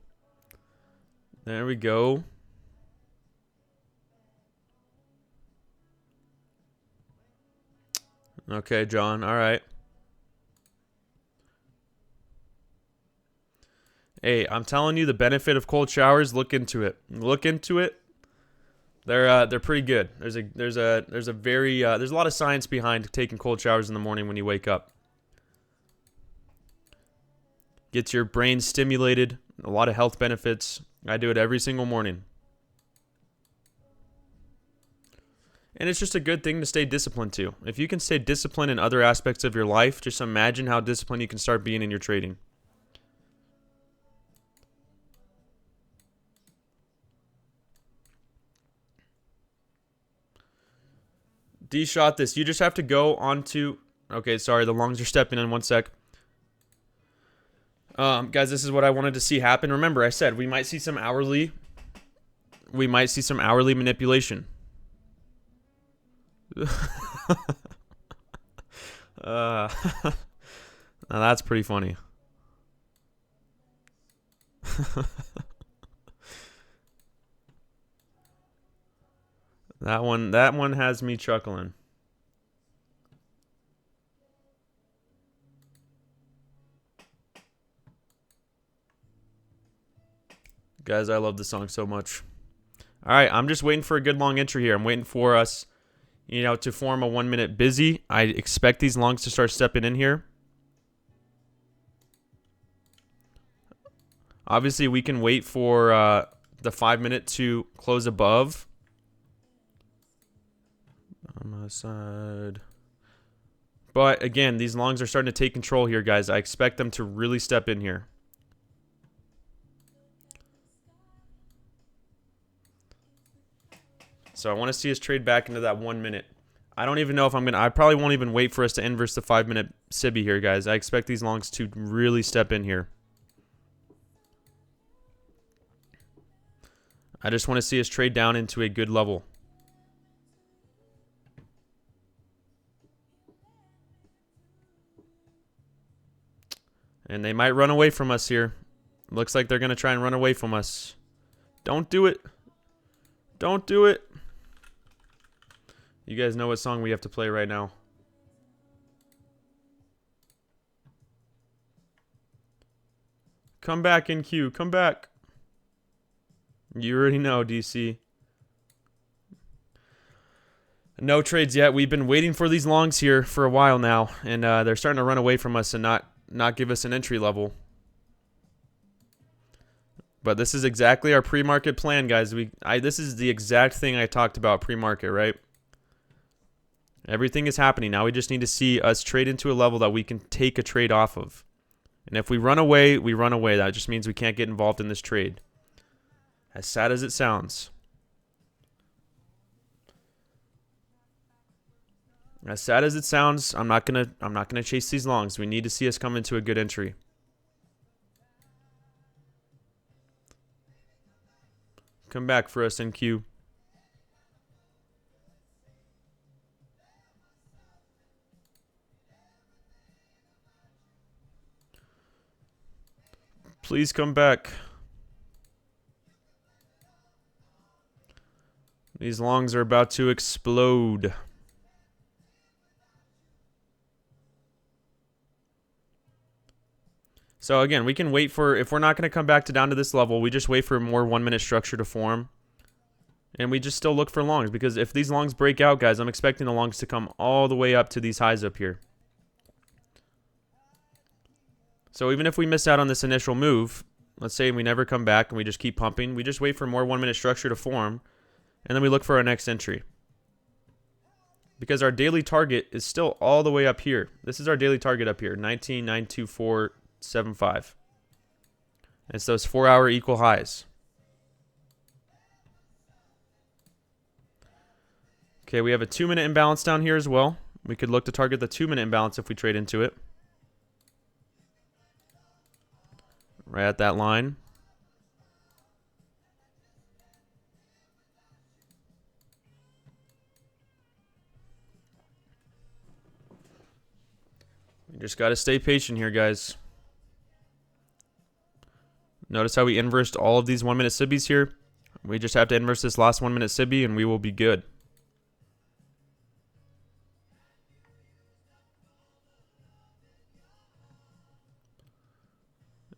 There we go. Okay, John. All right. Hey, I'm telling you the benefit of cold showers. Look into it. Look into it. They're pretty good. There's a lot of science behind taking cold showers in the morning when you wake up. Gets your brain stimulated. A lot of health benefits. I do it every single morning. And it's just a good thing to stay disciplined too. If you can stay disciplined in other aspects of your life, just imagine how disciplined you can start being in your trading. D shot this. You just have to go onto... Okay, sorry, the longs are stepping in 1 sec. Guys, this is what I wanted to see happen. Remember, I said we might see some hourly manipulation. Now that's pretty funny. That one has me chuckling. Guys, I love this song so much. All right, I'm just waiting for a good long entry here. I'm waiting for us, to form a 1 minute busy. I expect these longs to start stepping in here. Obviously, we can wait for the 5 minute to close above. On my side. But again, these longs are starting to take control here, guys. I expect them to really step in here. So I want to see us trade back into that 1 minute. I don't even know if I probably won't even wait for us to inverse the 5 minute SIBI here, guys. I expect these longs to really step in here. I just want to see us trade down into a good level. And they might run away from us here. Looks like they're going to try and run away from us. Don't do it. Don't do it. You guys know what song we have to play right now. Come back, NQ. Come back. You already know, DC. No trades yet. We've been waiting for these longs here for a while now. And they're starting to run away from us and not give us an entry level. But this is exactly our pre-market plan, guys. This is the exact thing I talked about pre-market, right? Everything is happening. Now we just need to see us trade into a level that we can take a trade off of. And if we run away, we run away. That just means we can't get involved in this trade. As sad as it sounds. As sad as it sounds, I'm not gonna chase these longs. We need to see us come into a good entry. Come back for us, NQ. Please come back. These longs are about to explode. So again, we can wait for, if we're not going to come back to down to this level, we just wait for more 1 minute structure to form. And we just still look for longs, because if these longs break out, guys, I'm expecting the longs to come all the way up to these highs up here. So even if we miss out on this initial move, let's say we never come back and we just keep pumping, we just wait for more 1 minute structure to form, and then we look for our next entry. Because our daily target is still all the way up here. This is our daily target up here, 19,924.75. It's those 4-hour equal highs. Okay, we have a 2 minute imbalance down here as well. We could look to target the 2 minute imbalance if we trade into it. Right at that line. We just got to stay patient here, guys. Notice how we inversed all of these 1 minute SIBIs here. We just have to inverse this last 1 minute SIBI and we will be good.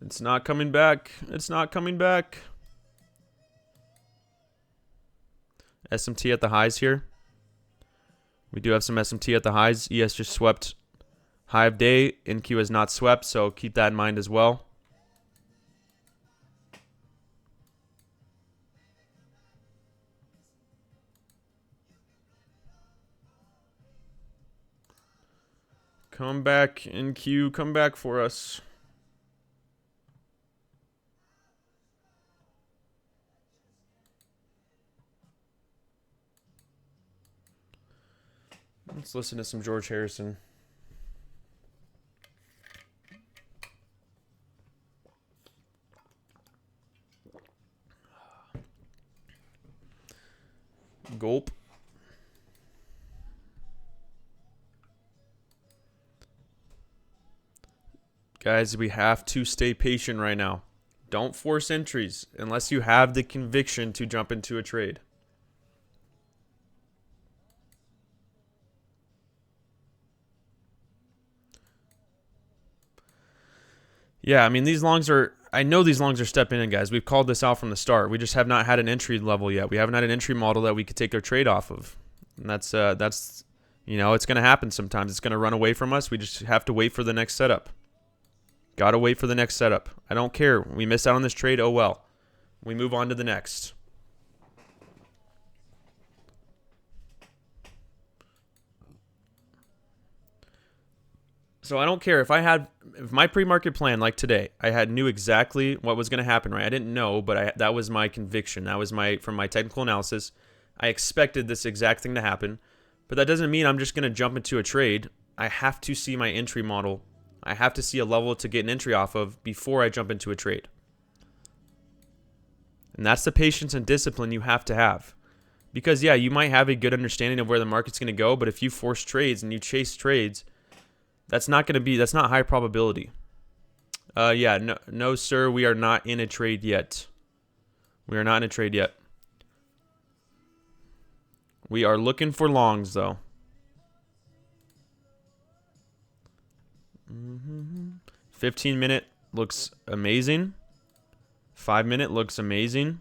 It's not coming back. It's not coming back. SMT at the highs here. We do have some SMT at the highs. ES just swept high of day. NQ has not swept, so keep that in mind as well. Come back, NQ. Come back for us. Let's listen to some George Harrison. Gulp. Guys, we have to stay patient right now. Don't force entries unless you have the conviction to jump into a trade. Yeah, I mean, these longs are, I know these longs are stepping in, guys. We've called this out from the start. We just have not had an entry level yet. We haven't had an entry model that we could take our trade off of. And that's, you know, it's going to happen sometimes. It's going to run away from us. We just have to wait for the next setup. Got to wait for the next setup. I don't care. We missed out on this trade. Oh, well. We move on to the next. So I don't care if my pre-market plan, like today, I knew exactly what was going to happen, right? I didn't know, but that was my conviction. That was from my technical analysis. I expected this exact thing to happen, but that doesn't mean I'm just going to jump into a trade. I have to see my entry model. I have to see a level to get an entry off of before I jump into a trade. And that's the patience and discipline you have to have. Because, yeah, you might have a good understanding of where the market's going to go, but if you force trades and you chase trades, that's not high probability. Yeah, no, sir, we are not in a trade yet. We are not in a trade yet. We are looking for longs, though. 15-minute looks amazing. 5-minute looks amazing.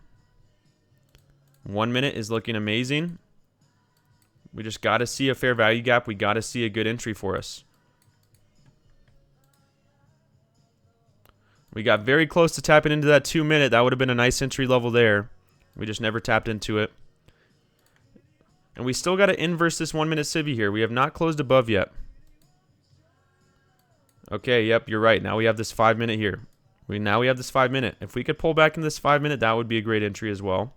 1 minute is looking amazing. We just got to see a fair value gap. We got to see a good entry for us. We got very close to tapping into that 2 minute. That would have been a nice entry level there. We just never tapped into it. And we still got to inverse this 1 minute SIBI here. We have not closed above yet. Okay, yep, you're right. Now we have this 5 minute here. Now we have this 5 minute. If we could pull back in this 5 minute, that would be a great entry as well.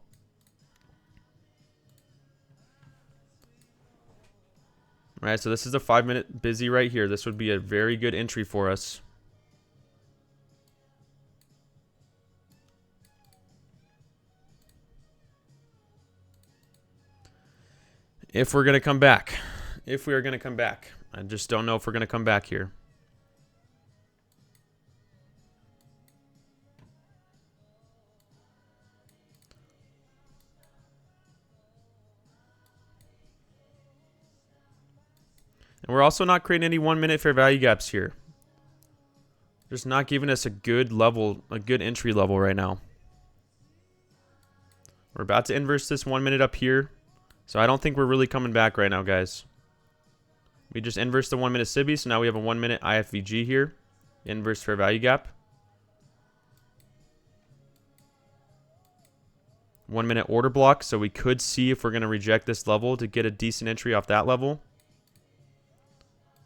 All right, so this is a 5 minute busy right here. This would be a very good entry for us. If we're going to come back. If we are going to come back. I just don't know if we're going to come back here. And we're also not creating any 1 minute fair value gaps here. Just not giving us a good level, a good entry level right now. We're about to inverse this 1 minute up here. So I don't think we're really coming back right now, guys. We just inverse the 1 minute SIBI, so now we have a 1 minute IFVG here. Inverse fair value gap. 1 minute order block, so we could see if we're going to reject this level to get a decent entry off that level.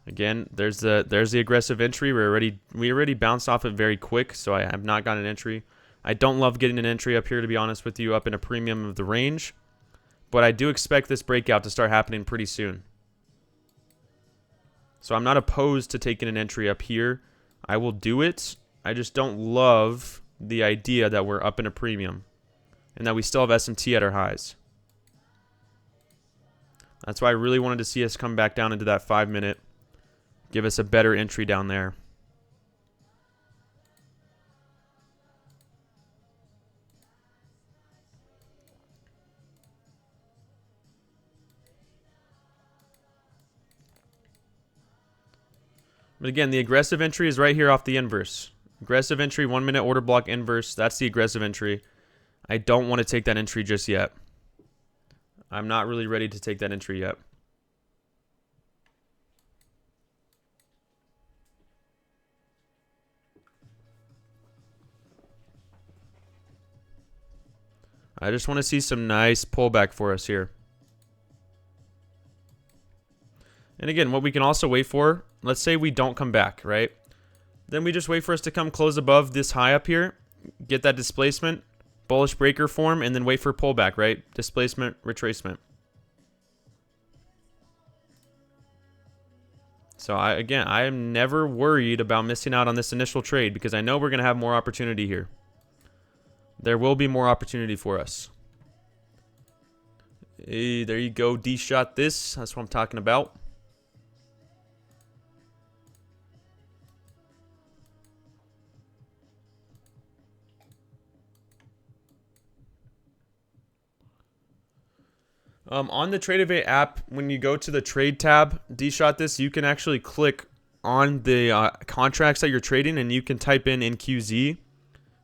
Again, there's the aggressive entry. We already bounced off it very quick, so I have not gotten an entry. I don't love getting an entry up here, to be honest with you, up in a premium of the range. But I do expect this breakout to start happening pretty soon. So I'm not opposed to taking an entry up here. I will do it. I just don't love the idea that we're up in a premium and that we still have SMT at our highs. That's why I really wanted to see us come back down into that 5 minute. Give us a better entry down there. But again, the aggressive entry is right here off the inverse. Aggressive entry, 1 minute order block inverse. That's the aggressive entry. I don't want to take that entry just yet. I'm not really ready to take that entry yet. I just want to see some nice pullback for us here. And again, what we can also wait for, let's say we don't come back, right? Then we just wait for us to come close above this high up here, get that displacement, bullish breaker form, and then wait for pullback, right? Displacement, retracement. So I am never worried about missing out on this initial trade because I know we're going to have more opportunity here. There will be more opportunity for us. Hey, there you go. D-shot this. That's what I'm talking about. On the Tradevate app, when you go to the trade tab, D-shot this, you can actually click on the contracts that you're trading, and you can type in NQZ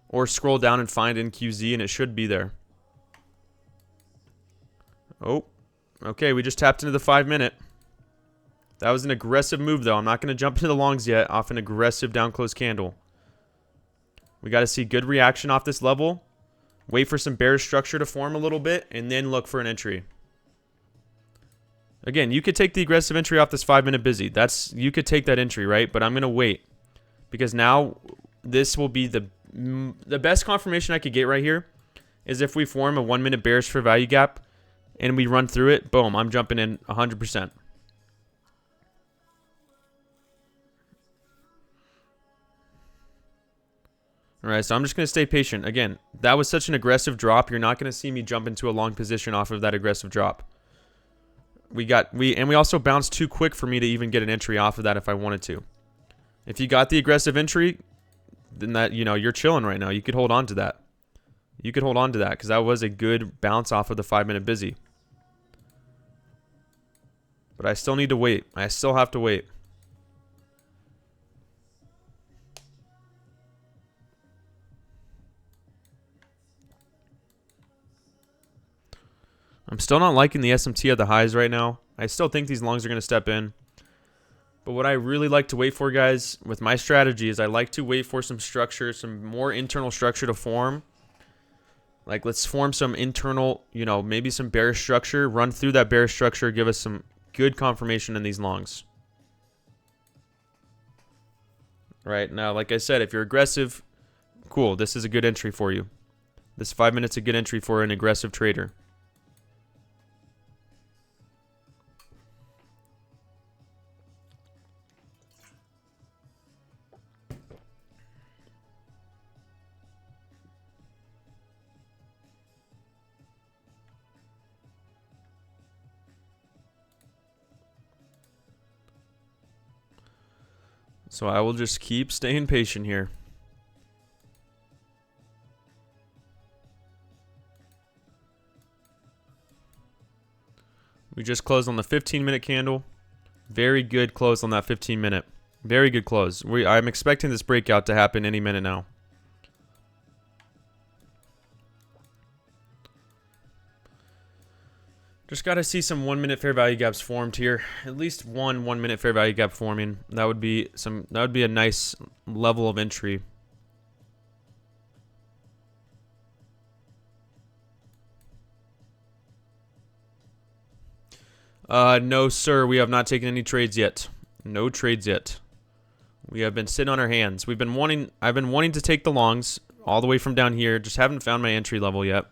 or scroll down and find NQZ, and it should be there. Oh, okay, we just tapped into the 5 minute. That was an aggressive move, though. I'm not going to jump into the longs yet off an aggressive down close candle. We got to see good reaction off this level. Wait for some bearish structure to form a little bit, and then look for an entry. Again, you could take the aggressive entry off this 5 minute busy. You could take that entry, right? But I'm going to wait. Because now this will be the best confirmation I could get right here is if we form a 1 minute bearish fair value gap and we run through it. Boom, I'm jumping in 100%. All right, so I'm just going to stay patient. Again, that was such an aggressive drop. You're not going to see me jump into a long position off of that aggressive drop. We also bounced too quick for me to even get an entry off of that if I wanted to. If you got the aggressive entry, then that, you're chilling right now. You could hold on to that. You could hold on to that because that was a good bounce off of the 5 minute busy. But I still need to wait. I still have to wait. I'm still not liking the SMT at the highs right now. I still think these longs are going to step in. But what I really like to wait for, guys, with my strategy is I like to wait for some structure, some more internal structure to form. Like, let's form some internal, maybe some bearish structure. Run through that bearish structure. Give us some good confirmation in these longs. Right now, like I said, if you're aggressive, cool. This is a good entry for you. This 5 minutes is a good entry for an aggressive trader. So I will just keep staying patient here. We just closed on the 15-minute candle. Very good close on that 15-minute. Very good close. I'm expecting this breakout to happen any minute now. Just got to see some 1 minute fair value gaps formed here. At least one 1 minute fair value gap forming. That would be a nice level of entry. No, sir. We have not taken any trades yet. No trades yet. We have been sitting on our hands. I've been wanting to take the longs all the way from down here. Just haven't found my entry level yet.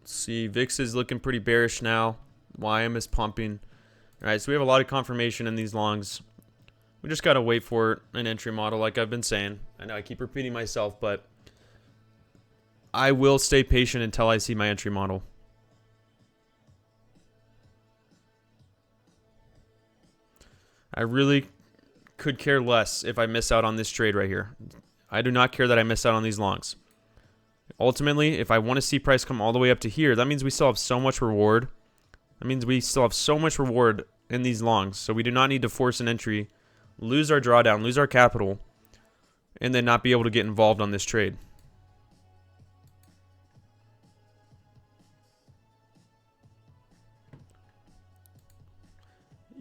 See, VIX is looking pretty bearish now. YM is pumping. All right, so we have a lot of confirmation in these longs. We just got to wait for an entry model like I've been saying. I know I keep repeating myself, but I will stay patient until I see my entry model. I really could care less if I miss out on this trade right here. I do not care that I miss out on these longs. Ultimately, if I want to see price come all the way up to here, that means we still have so much reward. That means we still have so much reward in these longs. So we do not need to force an entry, lose our drawdown, lose our capital, and then not be able to get involved on this trade.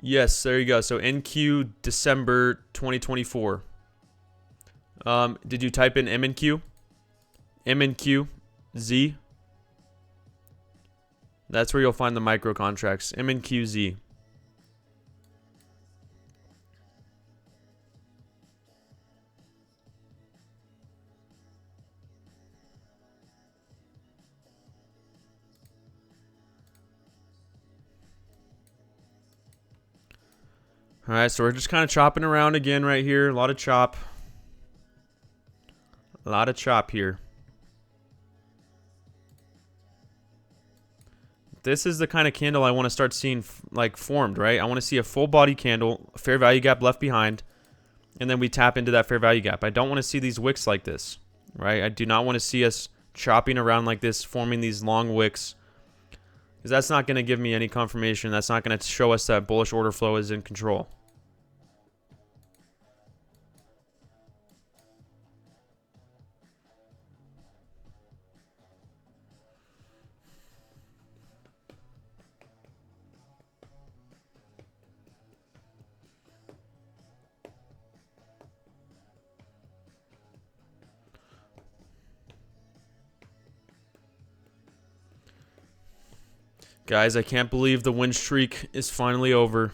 Yes, there you go. So NQ December 2024. Did you type in MNQ? MNQ Z. That's where you'll find the micro contracts. MNQZ. All right, so we're just kind of chopping around again right here. A lot of chop. A lot of chop here. This is the kind of candle I want to start seeing like formed, right? I want to see a full body candle, fair value gap left behind, and then we tap into that fair value gap. I don't want to see these wicks like this, right? I do not want to see us chopping around like this, forming these long wicks, because that's not going to give me any confirmation. That's not going to show us that bullish order flow is in control. Guys, I can't believe the win streak is finally over.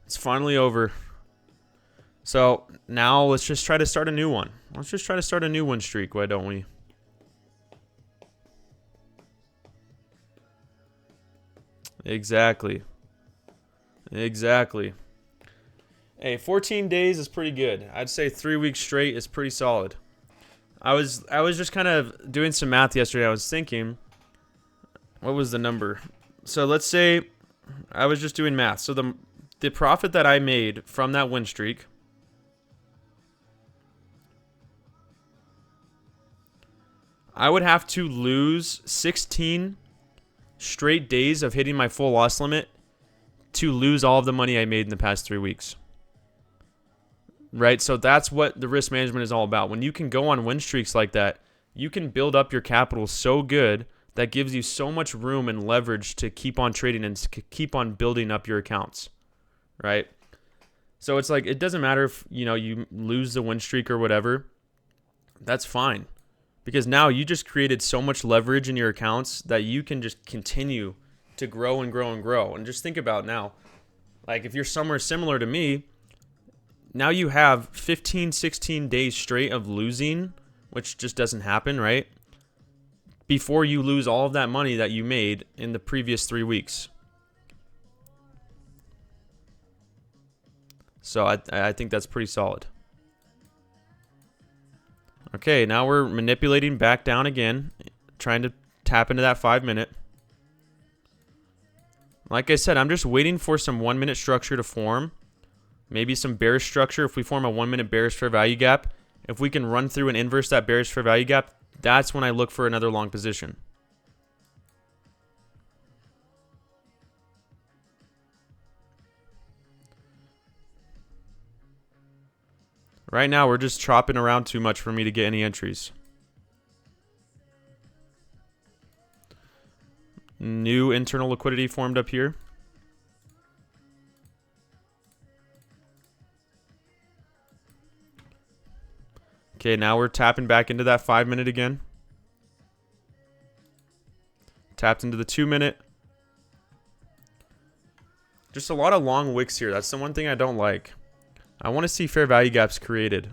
It's finally over. So now let's just try to start a new one. Let's just try to start a new win streak, why don't we? Exactly. Exactly. Hey, 14 days is pretty good. I'd say 3 weeks straight is pretty solid. I was just kind of doing some math yesterday. I was thinking, what was the number? So let's say I was just doing math. So the profit that I made from that win streak, I would have to lose 16 straight days of hitting my full loss limit to lose all of the money I made in the past 3 weeks. Right? So that's what the risk management is all about. When you can go on win streaks like that, you can build up your capital so good that gives you so much room and leverage to keep on trading and keep on building up your accounts. Right? So it's like, it doesn't matter if, you lose the win streak or whatever. That's fine. Because now you just created so much leverage in your accounts that you can just continue to grow and grow and grow. And just think about now, like if you're somewhere similar to me, now you have 15, 16 days straight of losing, which just doesn't happen, right? Before you lose all of that money that you made in the previous 3 weeks. So I think that's pretty solid. Okay, now we're manipulating back down again, trying to tap into that 5 minute. Like I said, I'm just waiting for some 1 minute structure to form. Maybe some bearish structure. If we form a 1 minute bearish fair value gap, if we can run through and inverse that bearish fair value gap, that's when I look for another long position. Right now, we're just chopping around too much for me to get any entries. New internal liquidity formed up here. Okay, now we're tapping back into that 5 minute again. Tapped into the 2 minute. Just a lot of long wicks here. That's the one thing I don't like. I want to see fair value gaps created.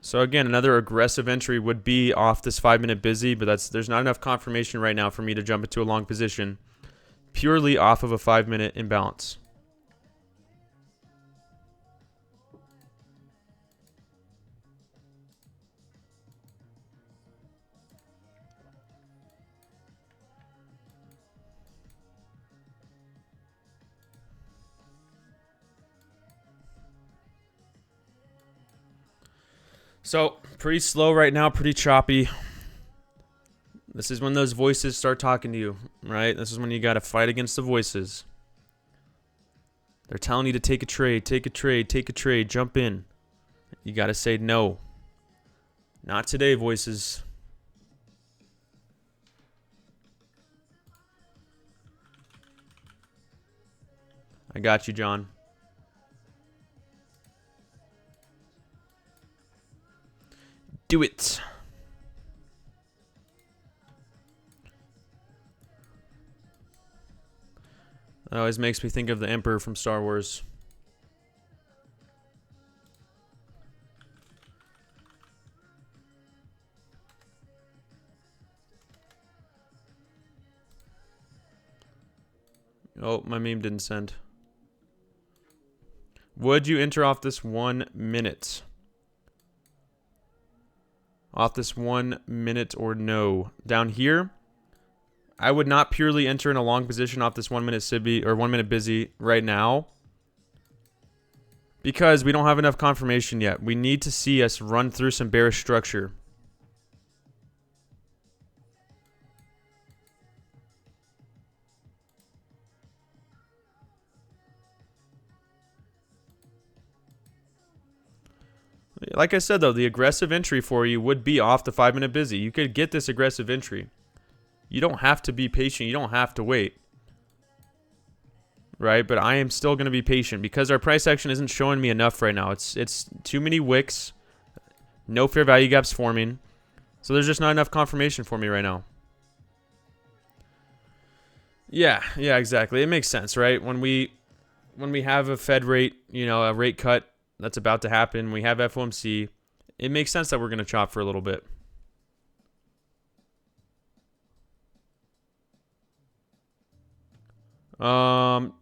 So again, another aggressive entry would be off this 5 minute busy, but there's not enough confirmation right now for me to jump into a long position purely off of a 5 minute imbalance. So, pretty slow right now, pretty choppy. This is when those voices start talking to you, right? This is when you got to fight against the voices. They're telling you to take a trade, take a trade, take a trade, jump in. You got to say no. Not today, voices. I got you, John. Do it. That always makes me think of the Emperor from Star Wars. Oh, my meme didn't send. Would you enter off this 1 minute? Off this 1 minute or no? Down here, I would not purely enter in a long position off this 1 minute Sibby or 1 minute busy right now, because we don't have enough confirmation yet. We need to see us run through some bearish structure. Like I said, though, the aggressive entry for you would be off the 5 minute busy. You could get this aggressive entry. You don't have to be patient. You don't have to wait. Right? But I am still going to be patient because our price action isn't showing me enough right now. It's too many wicks. No fair value gaps forming. So there's just not enough confirmation for me right now. Yeah, exactly. It makes sense, right? When we have a Fed rate, you know, a rate cut that's about to happen, we have FOMC, it makes sense that we're going to chop for a little bit. On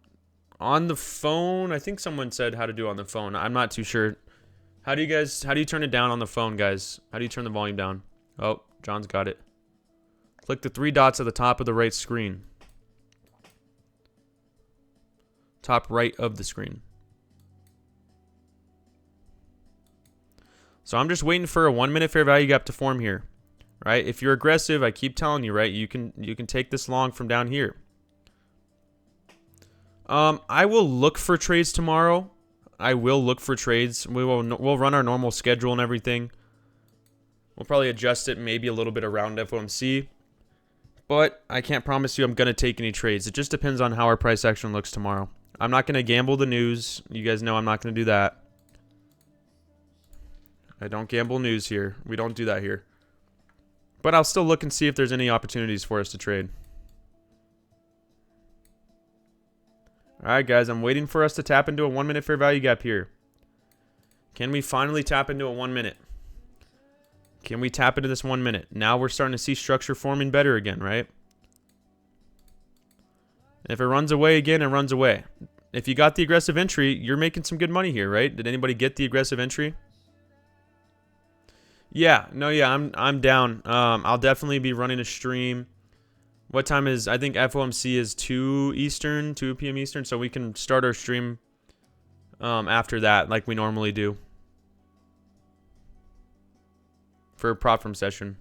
the phone, I think someone said how to do it on the phone. I'm not too sure. How do you turn it down on the phone, guys? How do you turn the volume down? Oh, John's got it. Click the 3 dots at the top of the right screen. Top right of the screen. So I'm just waiting for a 1 minute fair value gap to form here, right? If you're aggressive, I keep telling you, right? You can take this long from down here. I will look for trades tomorrow. I will look for trades. We'll run our normal schedule and everything. We'll probably adjust it maybe a little bit around FOMC. But I can't promise you I'm going to take any trades. It just depends on how our price action looks tomorrow. I'm not going to gamble the news. You guys know I'm not going to do that. I don't gamble news here. We don't do that here. But I'll still look and see if there's any opportunities for us to trade. Alright, guys. I'm waiting for us to tap into a 1 minute fair value gap here. Can we finally tap into a 1 minute? Can we tap into this 1 minute? Now we're starting to see structure forming better again, right? If it runs away again, it runs away. If you got the aggressive entry, you're making some good money here, right? Did anybody get the aggressive entry? Yeah, I'm down. I'll definitely be running a stream. What time is, I think FOMC is 2 Eastern, 2 p.m. Eastern, so we can start our stream after that like we normally do. For a prop firm session.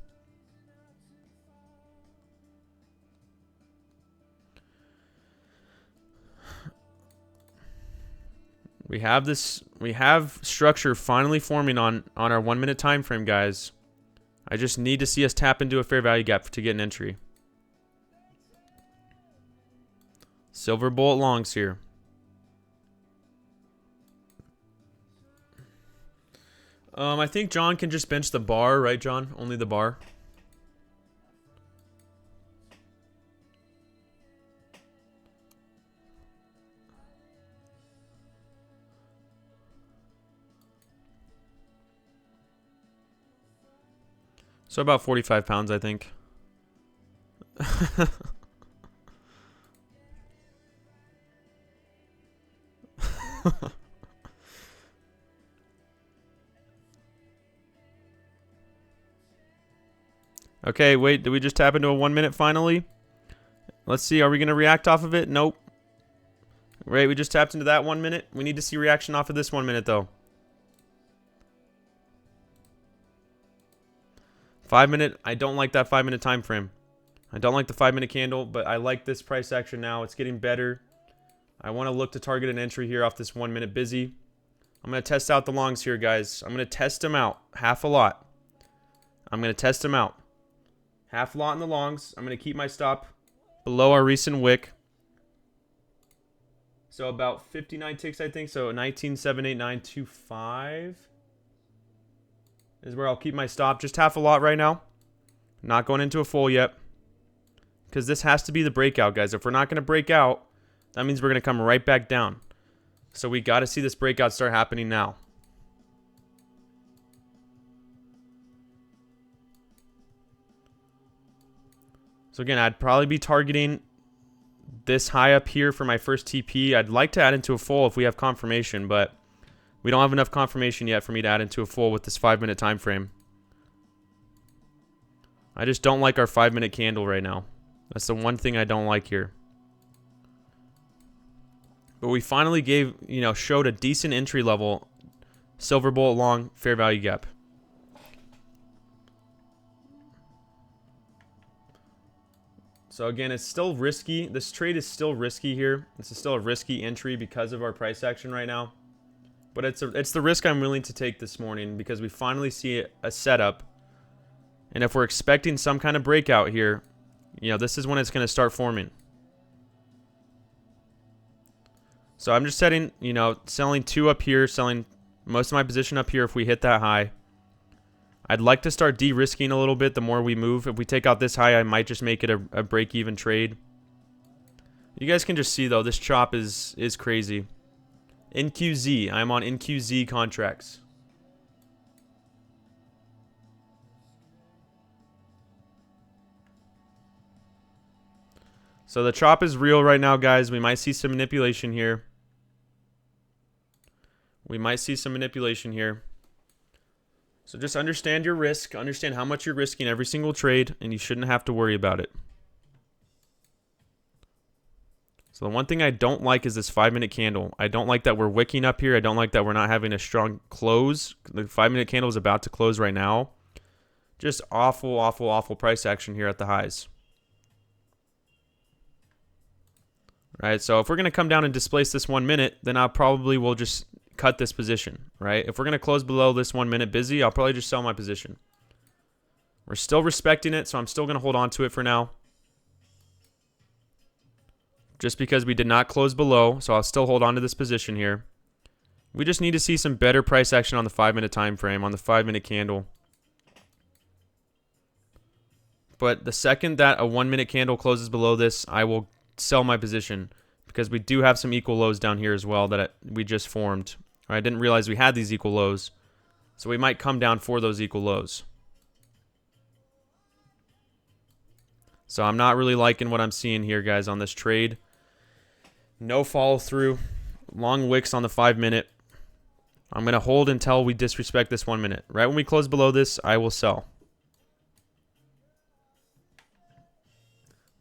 We have structure finally forming on our 1 minute time frame, guys. I just need to see us tap into a fair value gap to get an entry. Silver bullet longs here. I think John can just bench the bar, right, John? Only the bar. So about 45 pounds, I think. Okay, wait, did we just tap into a 1 minute finally? Let's see, are we going to react off of it? Nope. Right, we just tapped into that 1 minute. We need to see reaction off of this 1 minute, though. 5 minute, I don't like that 5 minute time frame. I don't like the 5 minute candle, but I like this price action now. It's getting better. I want to look to target an entry here off this 1 minute busy. I'm going to test out the longs here, guys. I'm going to test them out. Half a lot. I'm going to test them out. Half lot in the longs. I'm going to keep my stop below our recent wick. So about 59 ticks, I think. So 19,789.25 is where I'll keep my stop. Just half a lot right now. Not going into a full yet. Because this has to be the breakout, guys. If we're not going to break out, that means we're going to come right back down. So we got to see this breakout start happening now. So again, I'd probably be targeting this high up here for my first TP. I'd like to add into a full if we have confirmation, but We don't have enough confirmation yet for me to add into a full with this 5-minute time frame. I just don't like our 5-minute candle right now. That's the one thing I don't like here. But we finally showed a decent entry level silver bullet long fair value gap. So again, it's still risky. This trade is still risky here. This is still a risky entry because of our price action right now. But it's the risk I'm willing to take this morning because we finally see a setup. And if we're expecting some kind of breakout here, this is when it's going to start forming. So I'm just setting, selling 2 up here, selling most of my position up here if we hit that high. I'd like to start de-risking a little bit the more we move. If we take out this high, I might just make it a break-even trade. You guys can just see, though, this chop is crazy. NQZ. I'm on NQZ contracts. So the chop is real right now, guys. We might see some manipulation here. So just understand your risk. Understand how much you're risking every single trade, and you shouldn't have to worry about it. So the one thing I don't like is this 5-minute candle. I don't like that we're wicking up here. I don't like that we're not having a strong close. The 5-minute candle is about to close right now. Just awful, awful, awful price action here at the highs. Right, so if we're going to come down and displace this 1 minute, then I probably will just cut this position, right? If we're going to close below this 1 minute busy, I'll probably just sell my position. We're still respecting it, so I'm still going to hold on to it for now. Just because we did not close below, so I'll still hold on to this position here. We just need to see some better price action on the 5-minute time frame, on the 5-minute candle. But the second that a 1-minute candle closes below this, I will sell my position because we do have some equal lows down here as well that we just formed. I didn't realize we had these equal lows, so we might come down for those equal lows. So I'm not really liking what I'm seeing here, guys, on this trade. No follow through, long wicks on the 5-minute. I'm going to hold until we disrespect this 1 minute. Right when we close below this, I will sell.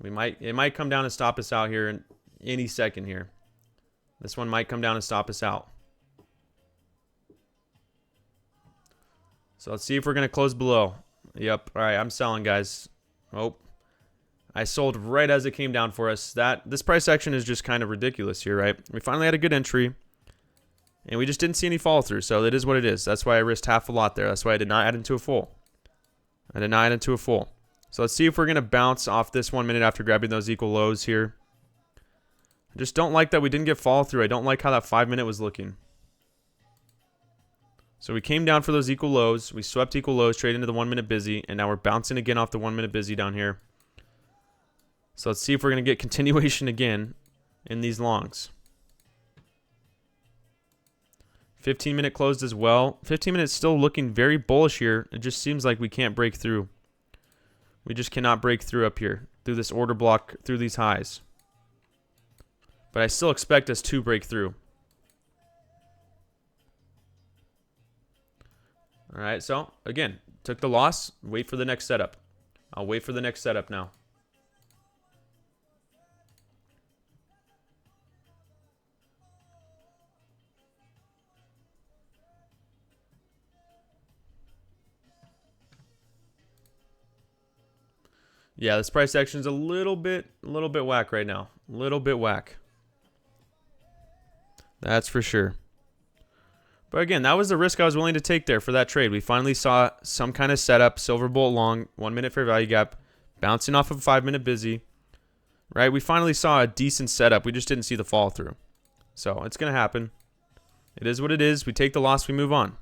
It might come down and stop us out here in any second here. This one might come down and stop us out. So let's see if we're going to close below. Yep. All right, I'm selling, guys. Oh, I sold right as it came down for us. This price action is just kind of ridiculous here, right? We finally had a good entry, and we just didn't see any follow through. So it is what it is. That's why I risked half a lot there. That's why I did not add into a full. So let's see if we're going to bounce off this 1 minute after grabbing those equal lows here. I just don't like that we didn't get follow through. I don't like how that 5-minute was looking. So we came down for those equal lows. We swept equal lows, traded into the 1 minute busy, and now we're bouncing again off the 1 minute busy down here. So let's see if we're going to get continuation again in these longs. 15-minute closed as well. 15 minutes still looking very bullish here. It just seems like we can't break through. We just cannot break through up here, through this order block, through these highs. But I still expect us to break through. All right, so again, took the loss. Wait for the next setup. I'll wait for the next setup now. Yeah, this price action is a little bit whack right now. A little bit whack. That's for sure. But again, that was the risk I was willing to take there for that trade. We finally saw some kind of setup, silver bullet long, 1 minute fair value gap, bouncing off of a 5-minute busy. Right? We finally saw a decent setup. We just didn't see the fall through. So it's going to happen. It is what it is. We take the loss, we move on.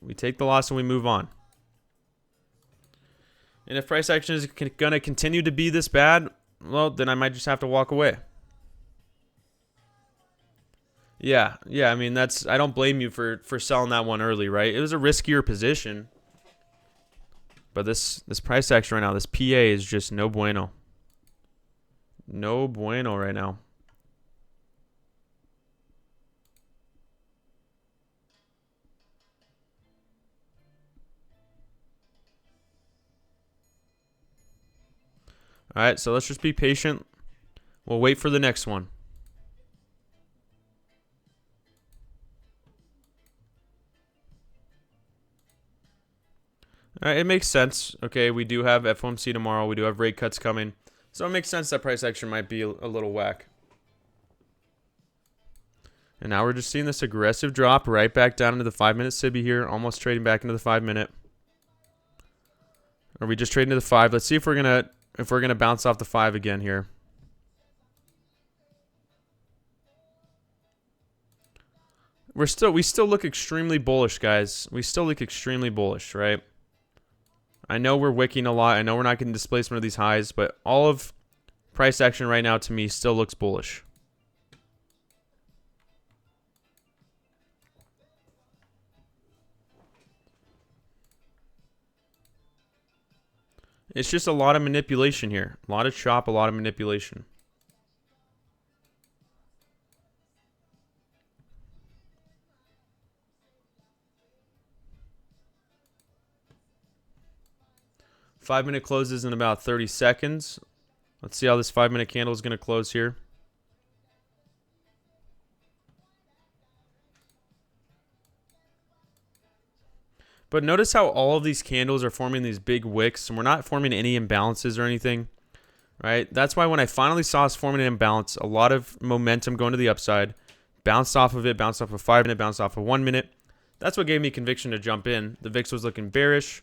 We take the loss and we move on. And if price action is going to continue to be this bad, well, then I might just have to walk away. Yeah, I mean, I don't blame you for selling that one early, right? It was a riskier position. But this price action right now, this PA is just no bueno. No bueno right now. All right, so let's just be patient. We'll wait for the next one. All right, it makes sense. Okay, we do have FOMC tomorrow. We do have rate cuts coming. So it makes sense that price action might be a little whack. And now we're just seeing this aggressive drop right back down into the 5-minute SIBI here. Almost trading back into the 5-minute. Or we just trade into the 5. Let's see if we're gonna bounce off the 5 again here. We still look extremely bullish, guys. We still look extremely bullish, right? I know we're wicking a lot. I know we're not getting displacement of these highs, but all of price action right now to me still looks bullish. It's just a lot of manipulation here. A lot of chop, a lot of manipulation. Five-minute closes in about 30 seconds. Let's see how this 5-minute candle is going to close here. But notice how all of these candles are forming these big wicks, and we're not forming any imbalances or anything, right? That's why when I finally saw us forming an imbalance, a lot of momentum going to the upside, bounced off of it, bounced off of 5-minute, bounced off of 1-minute. That's what gave me conviction to jump in. The VIX was looking bearish,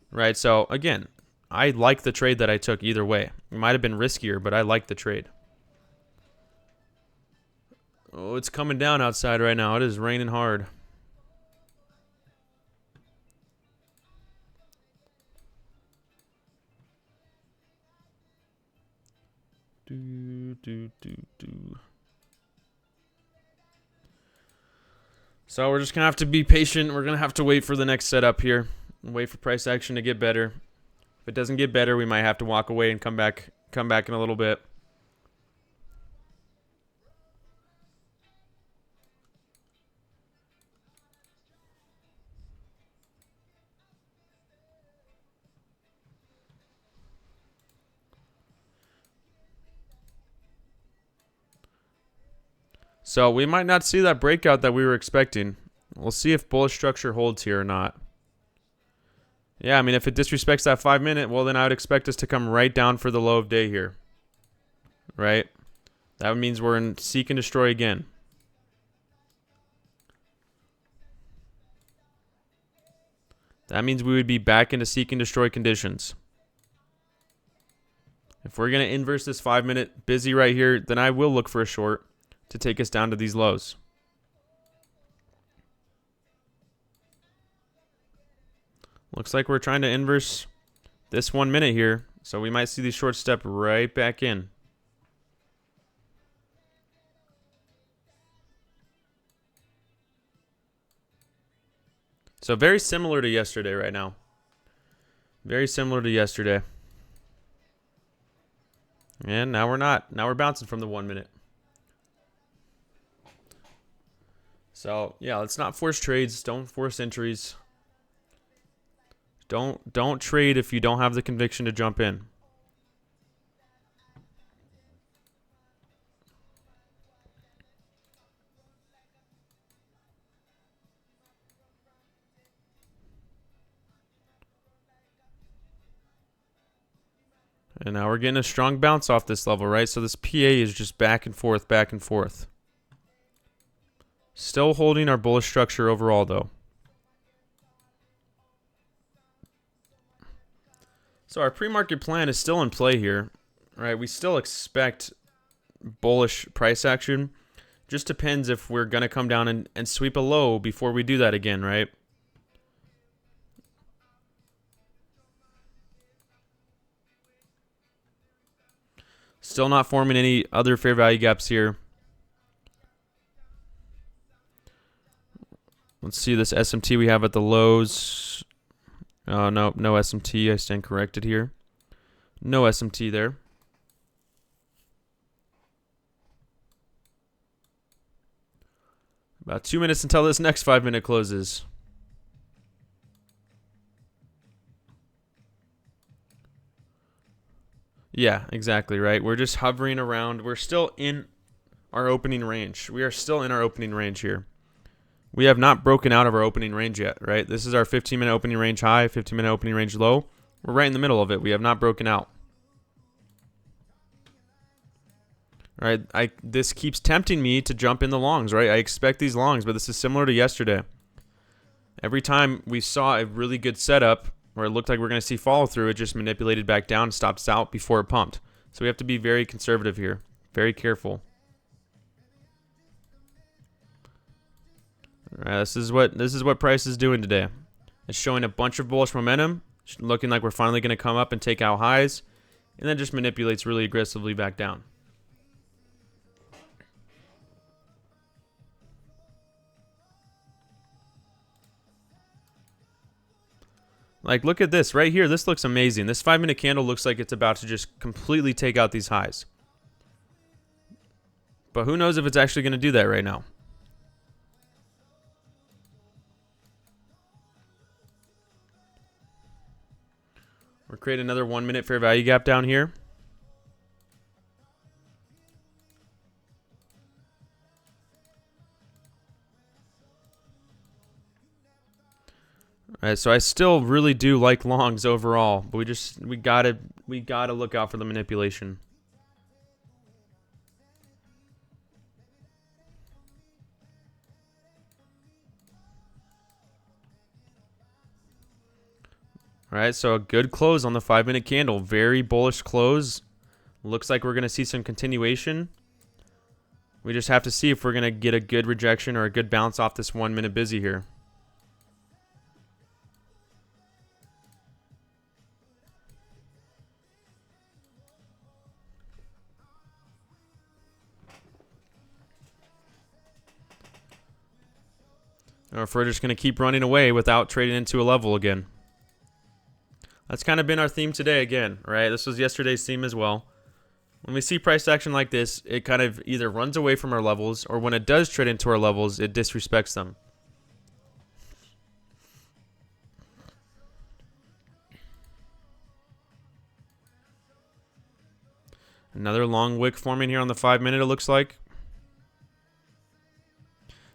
right? So again, I like the trade that I took either way. It might have been riskier, but I like the trade. Oh, it's coming down outside right now. It is raining hard. So we're just going to have to be patient. We're going to have to wait for the next setup here. Wait for price action to get better. If it doesn't get better, we might have to walk away and come back in a little bit. So we might not see that breakout that we were expecting. We'll see if bullish structure holds here or not. Yeah, I mean, if it disrespects that 5-minute, well, then I would expect us to come right down for the low of day here. Right? That means we're in seek and destroy again. That means we would be back into seek and destroy conditions. If we're going to inverse this 5-minute busy right here, then I will look for a short to take us down to these lows. Looks like we're trying to inverse this 1-minute here, so we might see the short step right back in. So very similar to yesterday right now. Very similar to yesterday. And now we're not. Now we're bouncing from the 1-minute. So, yeah, let's not force trades. Don't force entries. Don't trade if you don't have the conviction to jump in. And now we're getting a strong bounce off this level, right? So this PA is just back and forth, back and forth. Still holding our bullish structure overall, though. So our pre-market plan is still in play here, right? We still expect bullish price action. Just depends if we're going to come down and sweep a low before we do that again, right? Still not forming any other fair value gaps here. Let's see this SMT we have at the lows. Oh, no SMT. I stand corrected here. No SMT there. About 2 minutes until this next 5-minute closes. Yeah, exactly, right? We're just hovering around. We're still in our opening range. We are still in our opening range here. We have not broken out of our opening range yet, right? This is our 15-minute opening range high, 15-minute opening range low. We're right in the middle of it. We have not broken out. All right, this keeps tempting me to jump in the longs, right? I expect these longs, but this is similar to yesterday. Every time we saw a really good setup where it looked like we're going to see follow through, it just manipulated back down, stopped us out before it pumped. So we have to be very conservative here, very careful. All right, this is what price is doing today. It's showing a bunch of bullish momentum, looking like we're finally going to come up and take out highs, and then just manipulates really aggressively back down. Like, look at this right here. This looks amazing. This 5-minute candle looks like it's about to just completely take out these highs. But who knows if it's actually going to do that right now. We're creating another 1-minute fair value gap down here. All right, so I still really do like longs overall, but we gotta look out for the manipulation. All right, so a good close on the 5-minute candle. Very bullish close. Looks like we're going to see some continuation. We just have to see if we're going to get a good rejection or a good bounce off this 1-minute busy here. Or if we're just going to keep running away without trading into a level again. That's kind of been our theme today again, right? This was yesterday's theme as well. When we see price action like this, it kind of either runs away from our levels, or when it does trade into our levels, it disrespects them. Another long wick forming here on the 5-minute, it looks like.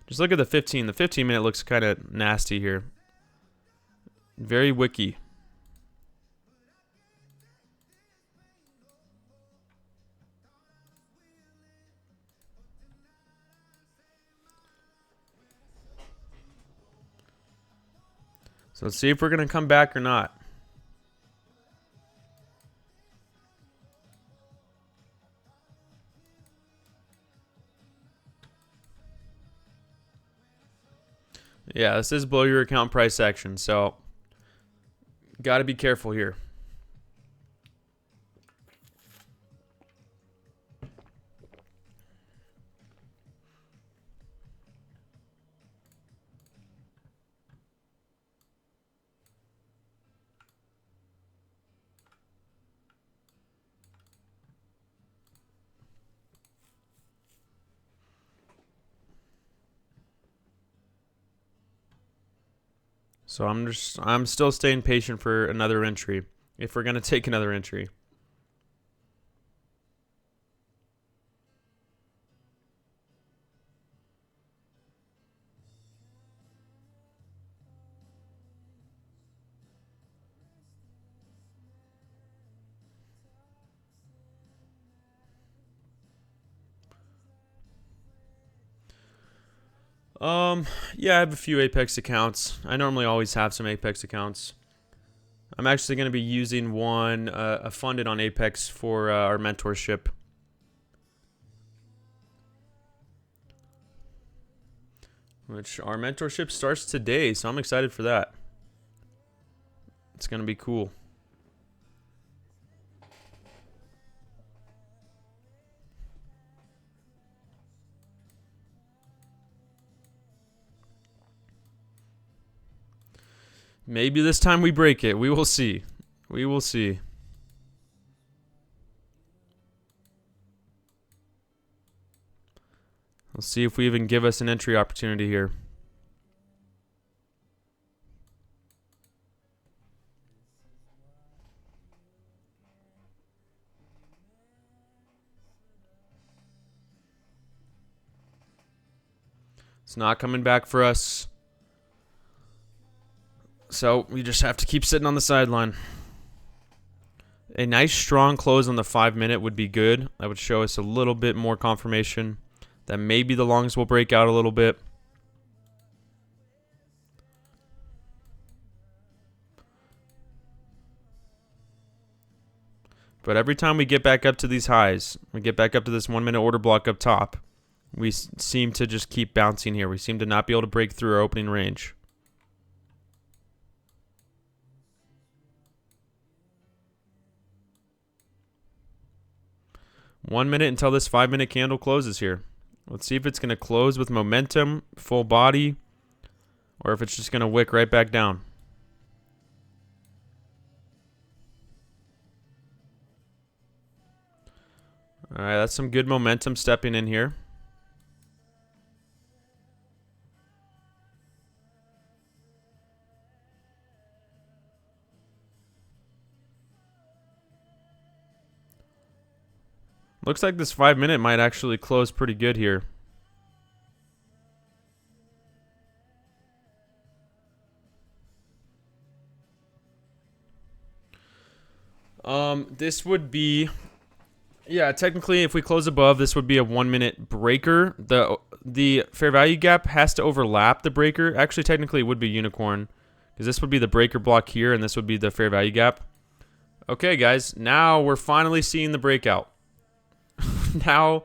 Just look at the 15. The 15-minute looks kind of nasty here. Very wicky. So let's see if we're going to come back or not. Yeah, this is below your account price action, so got to be careful here. So I'm still staying patient for another entry, if we're going to take another entry. Yeah, I have a few Apex accounts. I normally always have some Apex accounts. I'm actually going to be using one funded on Apex for our mentorship. Which our mentorship starts today, so I'm excited for that. It's going to be cool. Maybe this time we break it. We will see. We will see. Let's see if we even give us an entry opportunity here. It's not coming back for us. So we just have to keep sitting on the sideline. A nice strong close on the 5-minute would be good. That would show us a little bit more confirmation that maybe the longs will break out a little bit. But every time we get back up to these highs, we get back up to this 1-minute order block up top, we seem to just keep bouncing here. We seem to not be able to break through our opening range. One minute until this 5-minute candle closes here. Let's see if it's going to close with momentum, full body, or if it's just going to wick right back down. All right, that's some good momentum stepping in here. Looks like this 5-minute might actually close pretty good here. This would be, yeah, technically if we close above, this would be a 1-minute breaker. The fair value gap has to overlap the breaker. Actually, technically it would be unicorn, because this would be the breaker block here, and this would be the fair value gap. Okay, guys, now we're finally seeing the breakout. Now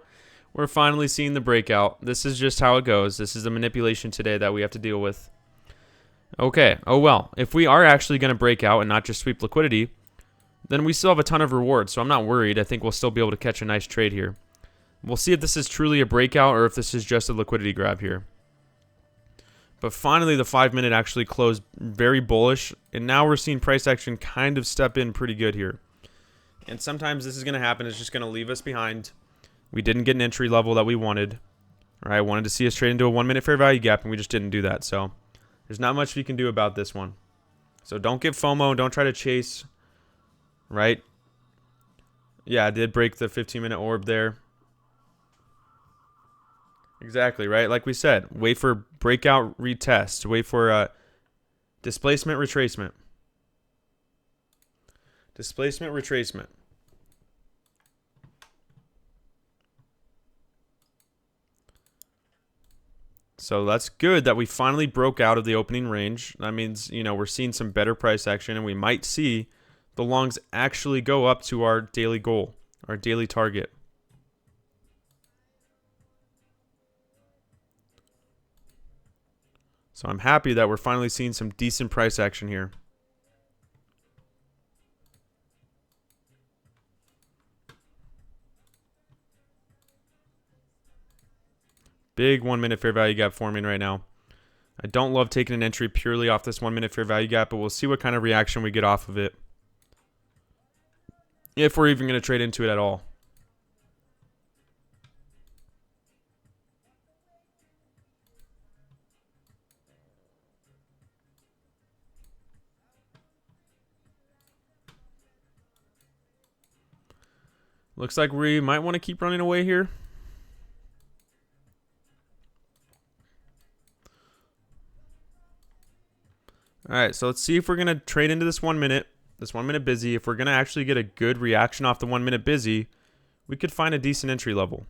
we're finally seeing the breakout. This is just how it goes. This is the manipulation today that we have to deal with. Okay, oh well. If we are actually going to break out and not just sweep liquidity, then we still have a ton of rewards, so I'm not worried. I think we'll still be able to catch a nice trade here. We'll see if this is truly a breakout or if this is just a liquidity grab here. But finally, the 5-minute actually closed very bullish, and now we're seeing price action kind of step in pretty good here. And sometimes this is going to happen. It's just going to leave us behind. We didn't get an entry level that we wanted. All right, wanted to see us trade into a 1-minute fair value gap, and we just didn't do that. So there's not much we can do about this one. So don't get FOMO. Don't try to chase. Right? Yeah, I did break the 15-minute orb there. Exactly, right? Like we said, wait for breakout retest. Wait for displacement retracement. Displacement retracement. So that's good that we finally broke out of the opening range. That means, you know, we're seeing some better price action, and we might see the longs actually go up to our daily goal, our daily target. So I'm happy that we're finally seeing some decent price action here. Big 1-minute fair value gap forming right now. I don't love taking an entry purely off this 1-minute fair value gap, but we'll see what kind of reaction we get off of it. If we're even going to trade into it at all. Looks like we might want to keep running away here. All right, so let's see if we're going to trade into this 1-minute. This 1-minute busy. If we're going to actually get a good reaction off the 1-minute busy, we could find a decent entry level.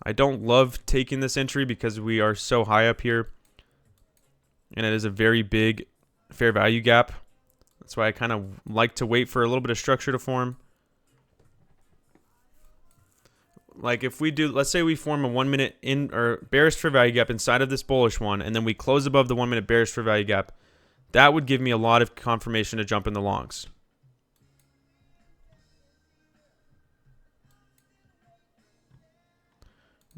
I don't love taking this entry because we are so high up here, and it is a very big fair value gap. That's why I kind of like to wait for a little bit of structure to form. Like if we do, let's say we form a 1-minute in or bearish fair value gap inside of this bullish one, and then we close above the 1-minute bearish fair value gap. That would give me a lot of confirmation to jump in the longs.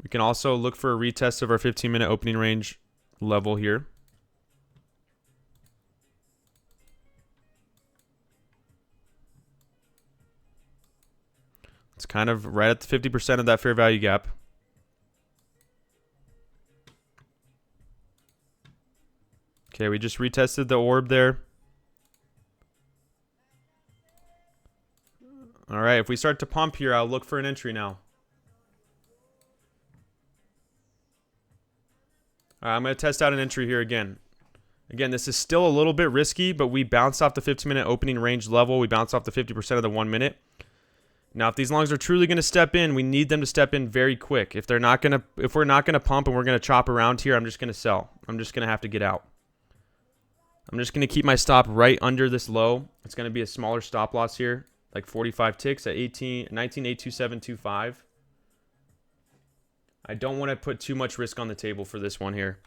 We can also look for a retest of our 15-minute opening range level here. It's kind of right at the 50% of that fair value gap. Okay, we just retested the orb there. All right, if we start to pump here, I'll look for an entry now. All right, I'm going to test out an entry here again. Again, this is still a little bit risky, but we bounced off the 15-minute opening range level. We bounced off the 50% of the 1 minute. Now, if these longs are truly going to step in, we need them to step in very quick. If we're not going to pump and we're going to chop around here, I'm just going to sell. I'm just going to have to get out. I'm just going to keep my stop right under this low. It's going to be a smaller stop loss here, like 45 ticks at 19.82725. I don't want to put too much risk on the table for this one here,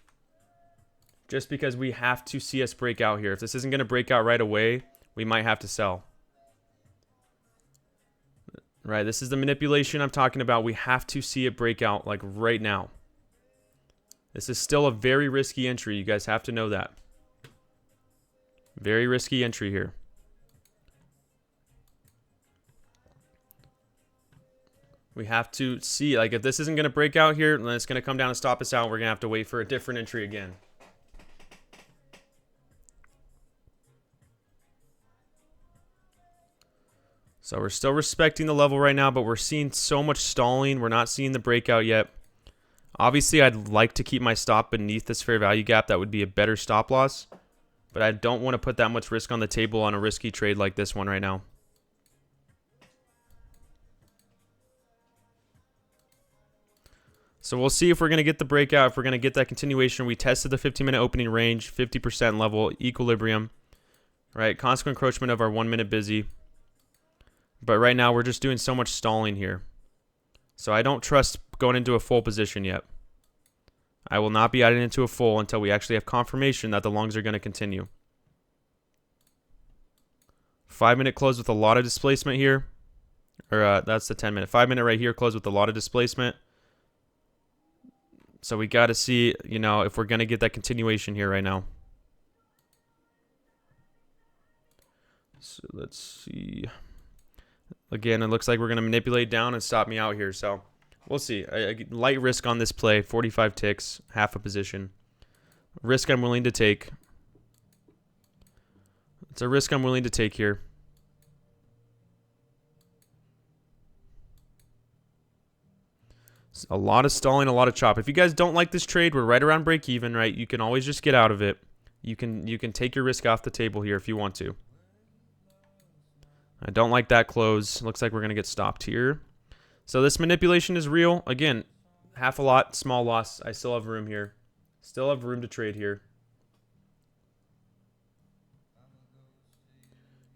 just because we have to see us break out here. If this isn't going to break out right away, we might have to sell. Right, this is the manipulation I'm talking about. We have to see it break out like right now. This is still a very risky entry. You guys have to know that. Very risky entry here. We have to see, like, if this isn't going to break out here, then it's going to come down and stop us out. We're going to have to wait for a different entry again. So we're still respecting the level right now, but we're seeing so much stalling. We're not seeing the breakout yet. Obviously, I'd like to keep my stop beneath this fair value gap. That would be a better stop loss. But I don't want to put that much risk on the table on a risky trade like this one right now. So we'll see if we're going to get the breakout, if we're going to get that continuation. We tested the 15-minute opening range, 50% level, equilibrium. Right, consequent encroachment of our 1 minute busy. But right now, we're just doing so much stalling here. So I don't trust going into a full position yet. I will not be adding into a full until we actually have confirmation that the longs are going to continue. 5-minute close with a lot of displacement here. Or that's the 10-minute. 5-minute right here, close with a lot of displacement. So we got to see, you know, if we're going to get that continuation here right now. So let's see. Again, it looks like we're going to manipulate down and stop me out here. So we'll see. Light risk on this play. 45 ticks. Half a position. Risk I'm willing to take. It's a risk I'm willing to take here. A lot of stalling, a lot of chop. If you guys don't like this trade, we're right around break even, right? You can always just get out of it. You can take your risk off the table here if you want to. I don't like that close. Looks like we're going to get stopped here. So this manipulation is real. Again, half a lot, small loss. I still have room here. Still have room to trade here.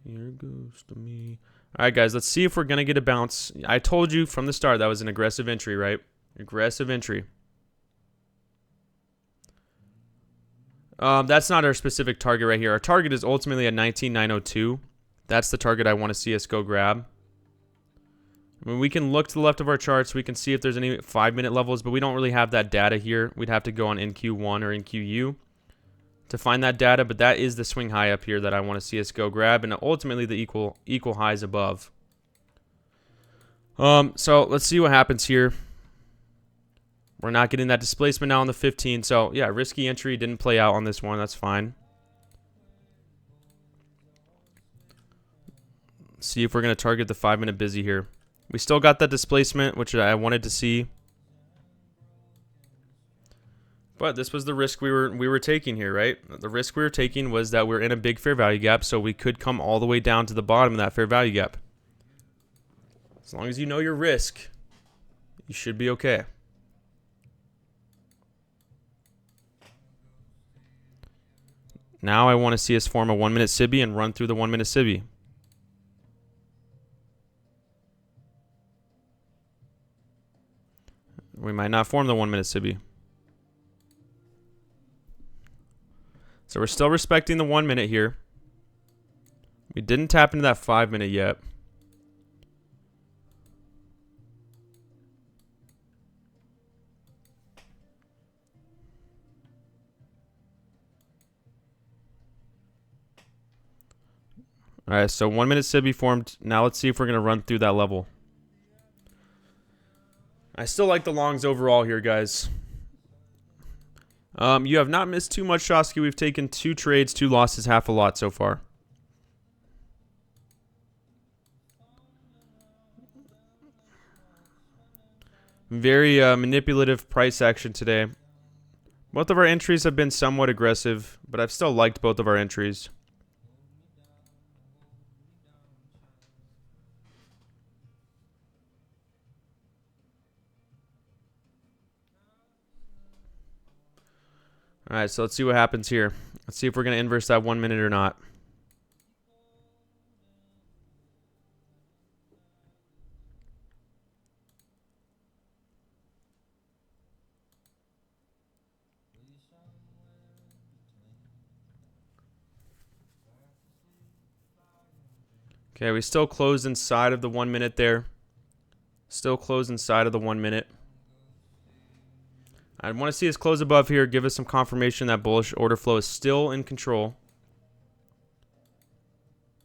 Here goes to me. All right, guys, let's see if we're going to get a bounce. I told you from the start that was an aggressive entry, right? Aggressive entry. That's not our specific target right here. Our target is ultimately at 19,902. That's the target I want to see us go grab. I mean, we can look to the left of our charts. We can see if there's any 5-minute levels, but we don't really have that data here. We'd have to go on NQ1 or NQU to find that data, but that is the swing high up here that I want to see us go grab, and ultimately the equal highs above. So let's see what happens here. We're not getting that displacement now on the 15, so yeah, risky entry didn't play out on this one. That's fine. See if we're going to target the 5-minute busy here. We still got that displacement, which I wanted to see. But this was the risk we were taking here, right? The risk we were taking was that we're in a big fair value gap, so we could come all the way down to the bottom of that fair value gap. As long as you know your risk, you should be okay. Now I want to see us form a 1-minute SIBI and run through the 1-minute SIBI. We might not form the 1-minute SIBI. So we're still respecting the 1 minute here. We didn't tap into that 5-minute yet. All right, so 1-minute SIBI formed. Now let's see if we're going to run through that level. I still like the longs overall here, guys. You have not missed too much, Shosky. We've taken 2 trades, 2 losses, half a lot so far. Very manipulative price action today. Both of our entries have been somewhat aggressive, but I've still liked both of our entries. All right, so let's see what happens here. Let's see if we're going to inverse that 1 minute or not. Okay, we still closed inside of the 1 minute there. Still closed inside of the 1 minute. I want to see us close above here, give us some confirmation that bullish order flow is still in control.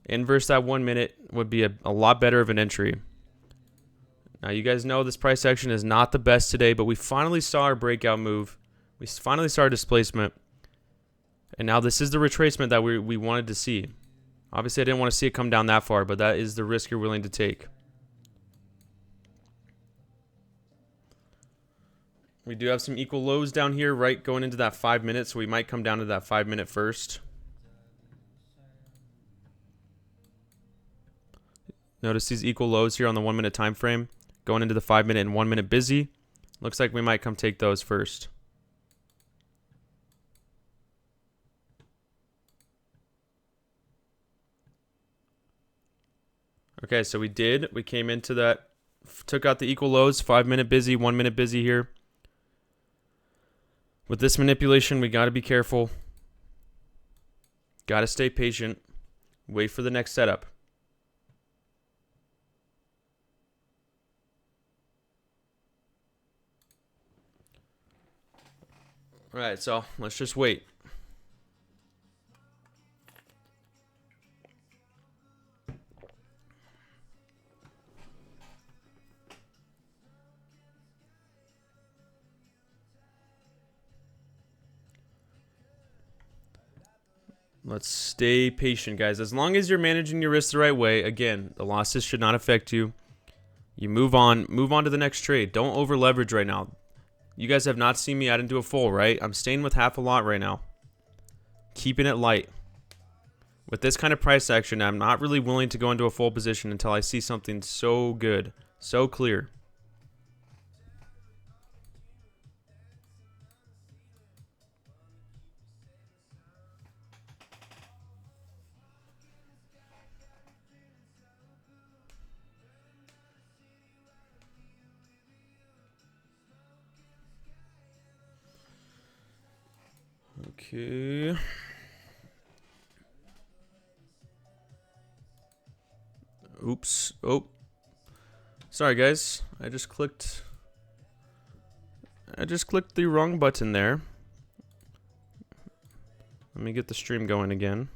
Inverse that 1 minute would be a lot better of an entry. Now, you guys know this price action is not the best today, but we finally saw our breakout move. We finally saw our displacement. And now this is the retracement that we wanted to see. Obviously, I didn't want to see it come down that far, but that is the risk you're willing to take. We do have some equal lows down here, right, going into that 5 minutes, so we might come down to that 5 minute first. Notice these equal lows here on the 1 minute time frame, going into the 5 minute and 1 minute busy. Looks like we might come take those first. Okay, so we came into that, took out the equal lows, 5 minute busy, 1 minute busy here. With this manipulation, we got to be careful. Got to stay patient. Wait for the next setup. All right, so let's just wait. Let's stay patient, guys. As long as you're managing your risk the right way, again, the losses should not affect you. You move on to the next trade. Don't over leverage right now. You guys have not seen me add into a full, right? I'm staying with half a lot right now. Keeping it light. With this kind of price action, I'm not really willing to go into a full position until I see something so good, so clear. Okay. Oops. Oh. Sorry, guys. I just clicked the wrong button there. Let me get the stream going again.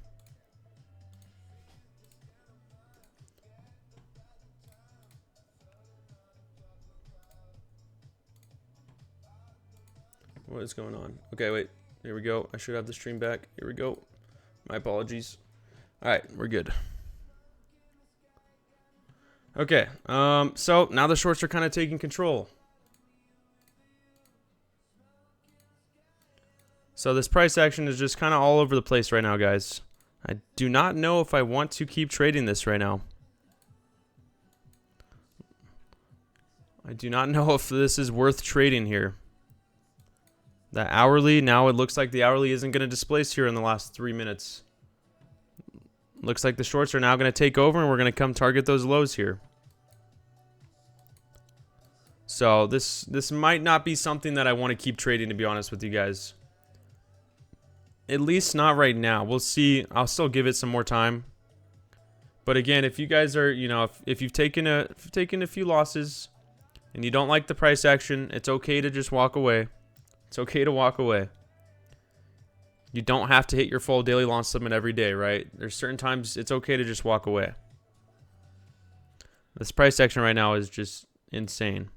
What is going on? Okay, wait. Here we go. I should have the stream back. Here we go. My apologies. All right, we're good. Okay, so now the shorts are kind of taking control. So this price action is just kind of all over the place right now, guys. I do not know if I want to keep trading this right now. I do not know if this is worth trading here. That hourly, now it looks like the hourly isn't going to displace here in the last 3 minutes. Looks like the shorts are now going to take over and we're going to come target those lows here. So this might not be something that I want to keep trading, to be honest with you guys. At least not right now. We'll see. I'll still give it some more time. But again, if you guys are, you know, if you've taken a few losses and you don't like the price action, it's okay to just walk away. It's okay to walk away. You don't have to hit your full daily launch limit every day, right? There's certain times it's okay to just walk away. This price action right now is just insane.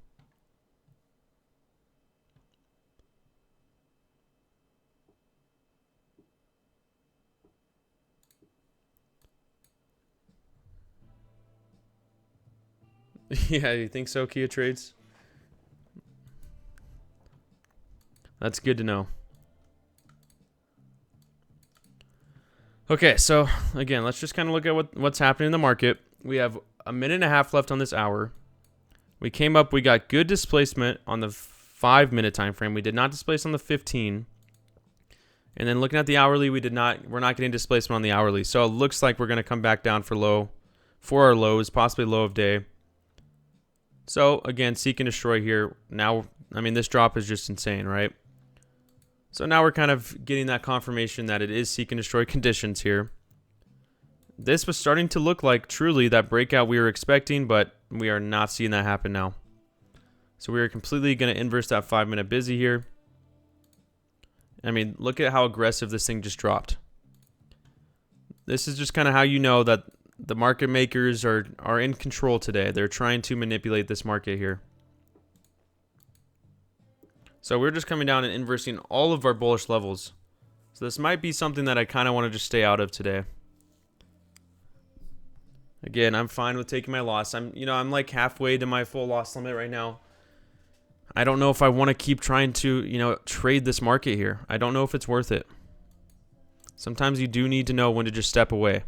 Yeah, you think so, Kia Trades? That's good to know. Okay, so again, let's just kind of look at what's happening in the market. We have a minute and a half left on this hour. We came up, we got good displacement on the 5-minute time frame. We did not displace on the 15. And then looking at the hourly, we're not getting displacement on the hourly. So it looks like we're going to come back down for our lows, possibly low of day. So again, seek and destroy here. Now, I mean, this drop is just insane, right? So now we're kind of getting that confirmation that it is seek and destroy conditions here. This was starting to look like truly that breakout we were expecting, but we are not seeing that happen now. So we are completely going to inverse that 5-minute busy here. I mean, look at how aggressive this thing just dropped. This is just kind of how you know that the market makers are in control today. They're trying to manipulate this market here. So we're just coming down and inversing all of our bullish levels. So this might be something that I kind of want to just stay out of today. Again, I'm fine with taking my loss. I'm like halfway to my full loss limit right now. I don't know if I want to keep trying to, trade this market here. I don't know if it's worth it. Sometimes you do need to know when to just step away.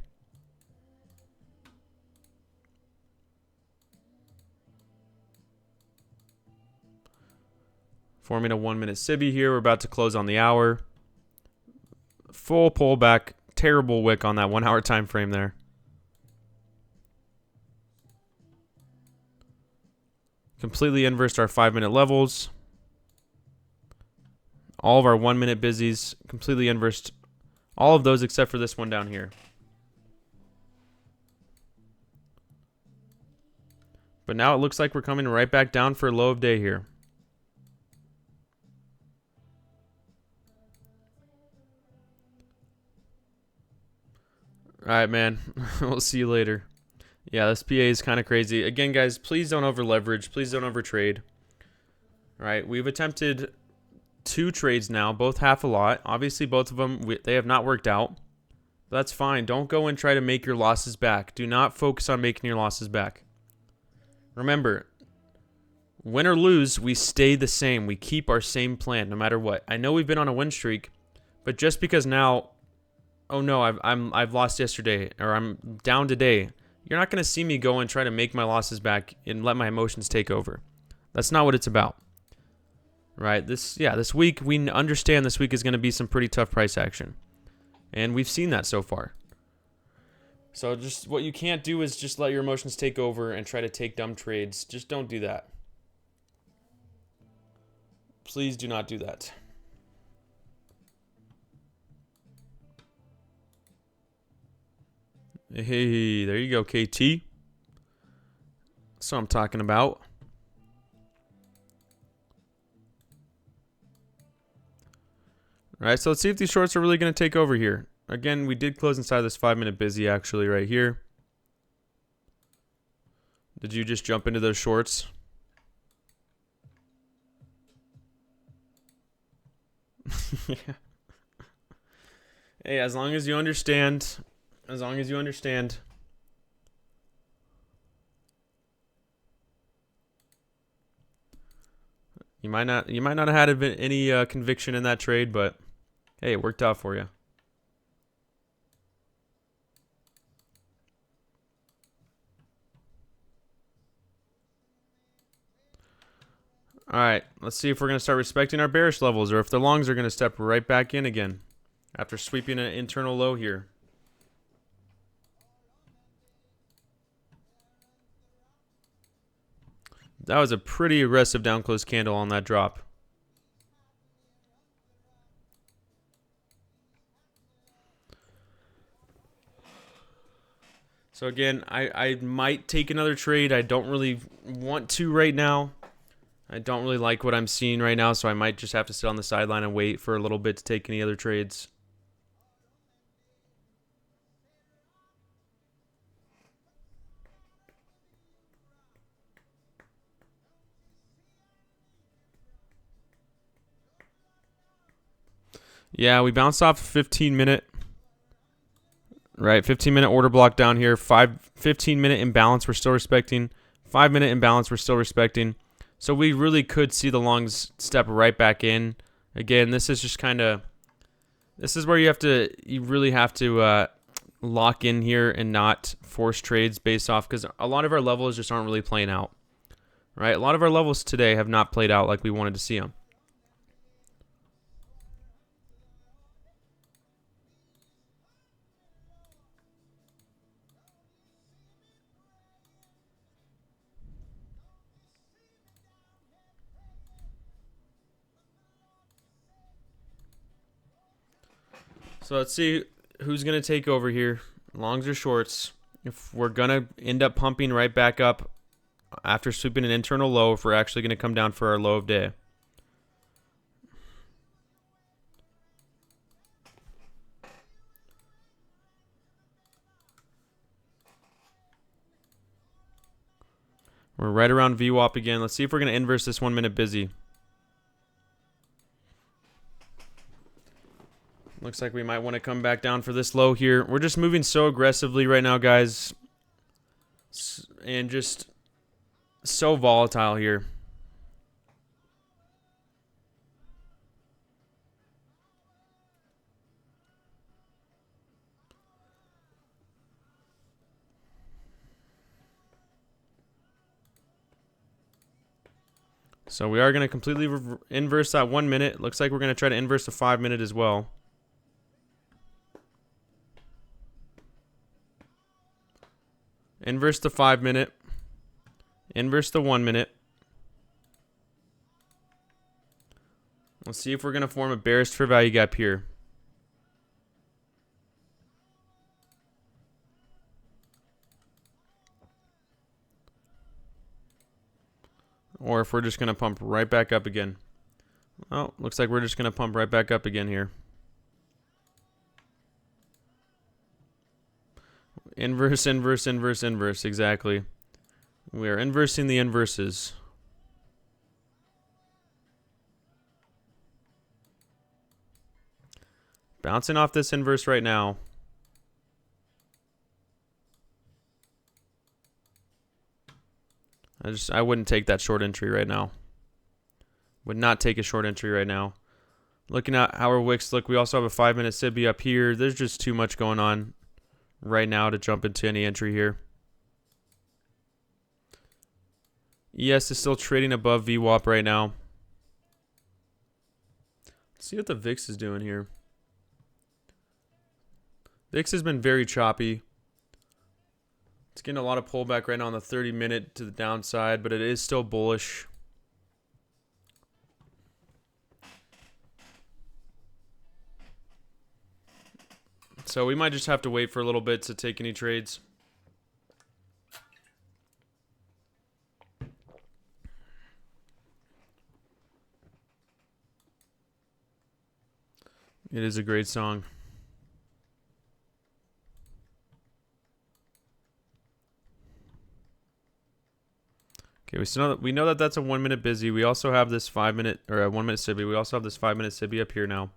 Forming a 1-minute SIBI here. We're about to close on the hour. Full pullback. Terrible wick on that 1-hour time frame there. Completely inversed our 5-minute levels. All of our 1-minute busies completely inversed. All of those except for this one down here. But now it looks like we're coming right back down for a low of day here. All right, man. We'll see you later. Yeah, this PA is kind of crazy. Again, guys, please don't over leverage. Please don't over trade. All right, we've attempted 2 trades now, both half a lot. Obviously, both of them, they have not worked out. That's fine. Don't go and try to make your losses back. Do not focus on making your losses back. Remember, win or lose, we stay the same. We keep our same plan no matter what. I know we've been on a win streak, but just because now, oh no, I've lost yesterday or I'm down today, you're not going to see me go and try to make my losses back and let my emotions take over. That's not what it's about. Right? This week, we understand this week is going to be some pretty tough price action. And we've seen that so far. So just what you can't do is just let your emotions take over and try to take dumb trades. Just don't do that. Please do not do that. Hey, there you go, KT. That's what I'm talking about. All right, so let's see if these shorts are really going to take over here. Again, we did close inside this 5-minute busy actually right here. Did you just jump into those shorts? Yeah. Hey, as long as you understand. As long as you understand. You might not have had any conviction in that trade, but hey, it worked out for you. All right, let's see if we're going to start respecting our bearish levels or if the longs are going to step right back in again after sweeping an internal low here. That was a pretty aggressive down close candle on that drop. So again, I might take another trade. I don't really want to right now. I don't really like what I'm seeing right now, so I might just have to sit on the sideline and wait for a little bit to take any other trades. Yeah, we bounced off a 15-minute. Right, 15-minute order block down here. 15-minute imbalance we're still respecting. 5-minute imbalance we're still respecting. So we really could see the longs step right back in. Again, this is just kind of This is where you really have to lock in here and not force trades based off, because a lot of our levels just aren't really playing out, right? A lot of our levels today have not played out like we wanted to see them. So let's see who's going to take over here, longs or shorts. If we're going to end up pumping right back up after sweeping an internal low, if we're actually going to come down for our low of day. We're right around VWAP again. Let's see if we're going to inverse this 1 minute busy. Looks like we might want to come back down for this low here. We're just moving so aggressively right now, guys. And just so volatile here. So we are going to completely inverse that 1 minute. Looks like we're going to try to inverse the 5 minute as well. Inverse the 5 minute. Inverse the 1 minute. Let's see if we're going to form a bearish fair value gap here. Or if we're just going to pump right back up again. Oh, looks like we're just going to pump right back up again here. Inverse, inverse, inverse, inverse. Exactly. We are inversing the inverses. Bouncing off this inverse right now. I wouldn't take that short entry right now. Would not take a short entry right now. Looking at how our wicks look, we also have a 5 minute SIBI up here. There's just too much going on right now to jump into any entry here. ES is still trading above VWAP right now. Let's see what the VIX is doing here. VIX has been very choppy. It's getting a lot of pullback right now on the 30 minute to the downside, but it is still bullish. So we might just have to wait for a little bit to take any trades. It is a great song. Okay, we know that that's a 1 minute busy. We also have this 5 minute or a 1 minute SIBI. We also have this 5 minute SIBI up here now.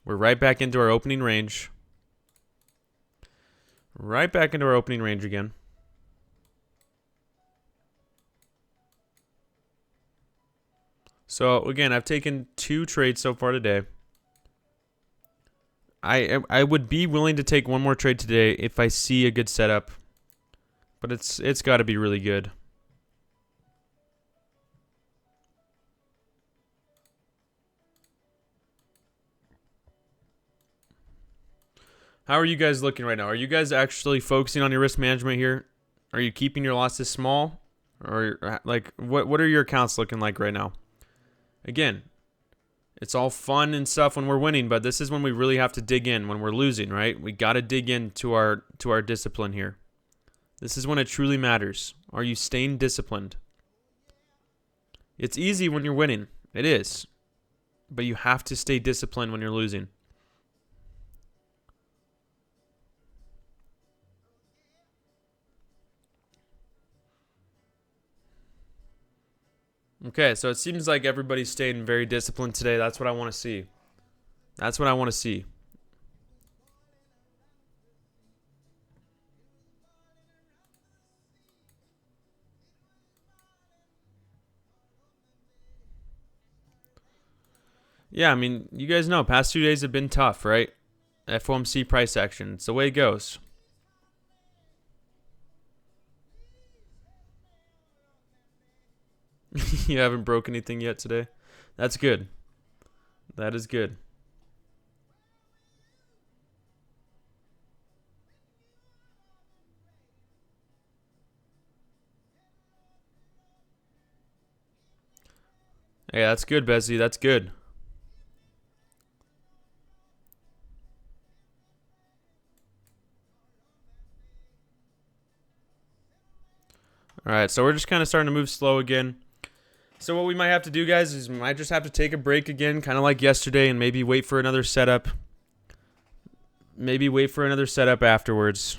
We're right back into our opening range. Right back into our opening range again. So again, I've taken 2 trades so far today. I would be willing to take 1 more trade today if I see a good setup. But it's got to be really good. How are you guys looking right now? Are you guys actually focusing on your risk management here? Are you keeping your losses small? Or like what are your accounts looking like right now? Again, it's all fun and stuff when we're winning, but this is when we really have to dig in when we're losing, right? We got to dig into our discipline here. This is when it truly matters. Are you staying disciplined? It's easy when you're winning. It is. But you have to stay disciplined when you're losing. Okay, so it seems like everybody's staying very disciplined today. That's what I want to see. That's what I want to see. Yeah, I mean, you guys know past 2 days have been tough, right? FOMC price action. It's the way it goes. You haven't broke anything yet today? That's good. That is good. Hey, that's good, Bezzy. That's good. All right, so we're just kind of starting to move slow again. So what we might have to do, guys, is we might just have to take a break again, kind of like yesterday, and maybe wait for another setup. Maybe wait for another setup afterwards.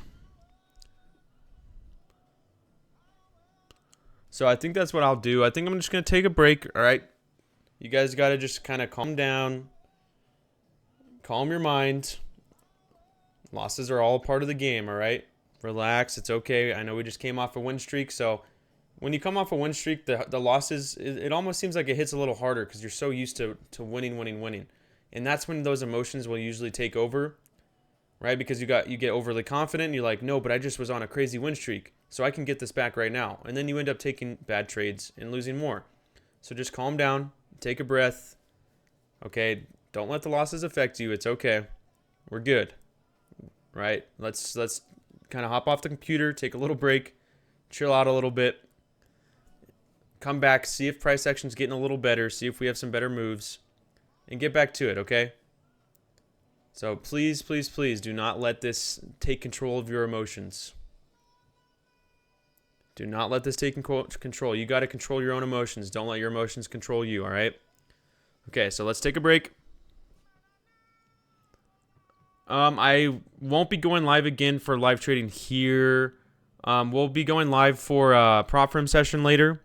So I think that's what I'll do. I think I'm just going to take a break, all right? You guys got to just kind of calm down. Calm your mind. Losses are all part of the game, all right? Relax. It's okay. I know we just came off a win streak, so when you come off a win streak, the losses, it almost seems like it hits a little harder because you're so used to winning. And that's when those emotions will usually take over, right? Because you get overly confident and you're like, no, but I just was on a crazy win streak, so I can get this back right now. And then you end up taking bad trades and losing more. So just calm down, take a breath, okay? Don't let the losses affect you. It's okay. We're good, right? Let's kind of hop off the computer, take a little break, chill out a little bit, come back, see if price action's getting a little better, see if we have some better moves, and get back to it, okay? So please, please, please do not let this take control of your emotions. Do not let this take control. You got to control your own emotions. Don't let your emotions control you, all right? Okay, so let's take a break. I won't be going live again for live trading here. We'll be going live for a prop firm session later.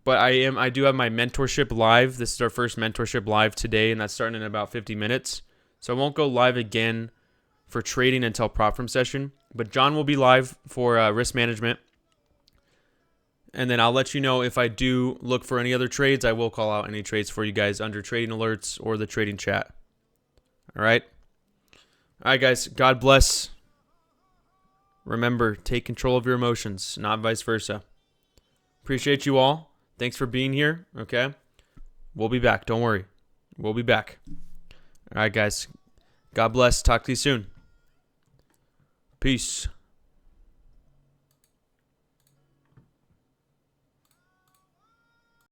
But I do have my mentorship live. This is our first mentorship live today, and that's starting in about 50 minutes. So I won't go live again for trading until prop firm session. But John will be live for risk management. And then I'll let you know if I do look for any other trades. I will call out any trades for you guys under trading alerts or the trading chat. All right. All right, guys. God bless. Remember, take control of your emotions, not vice versa. Appreciate you all. Thanks for being here. Okay. We'll be back. Don't worry. We'll be back. All right, guys. God bless. Talk to you soon. Peace.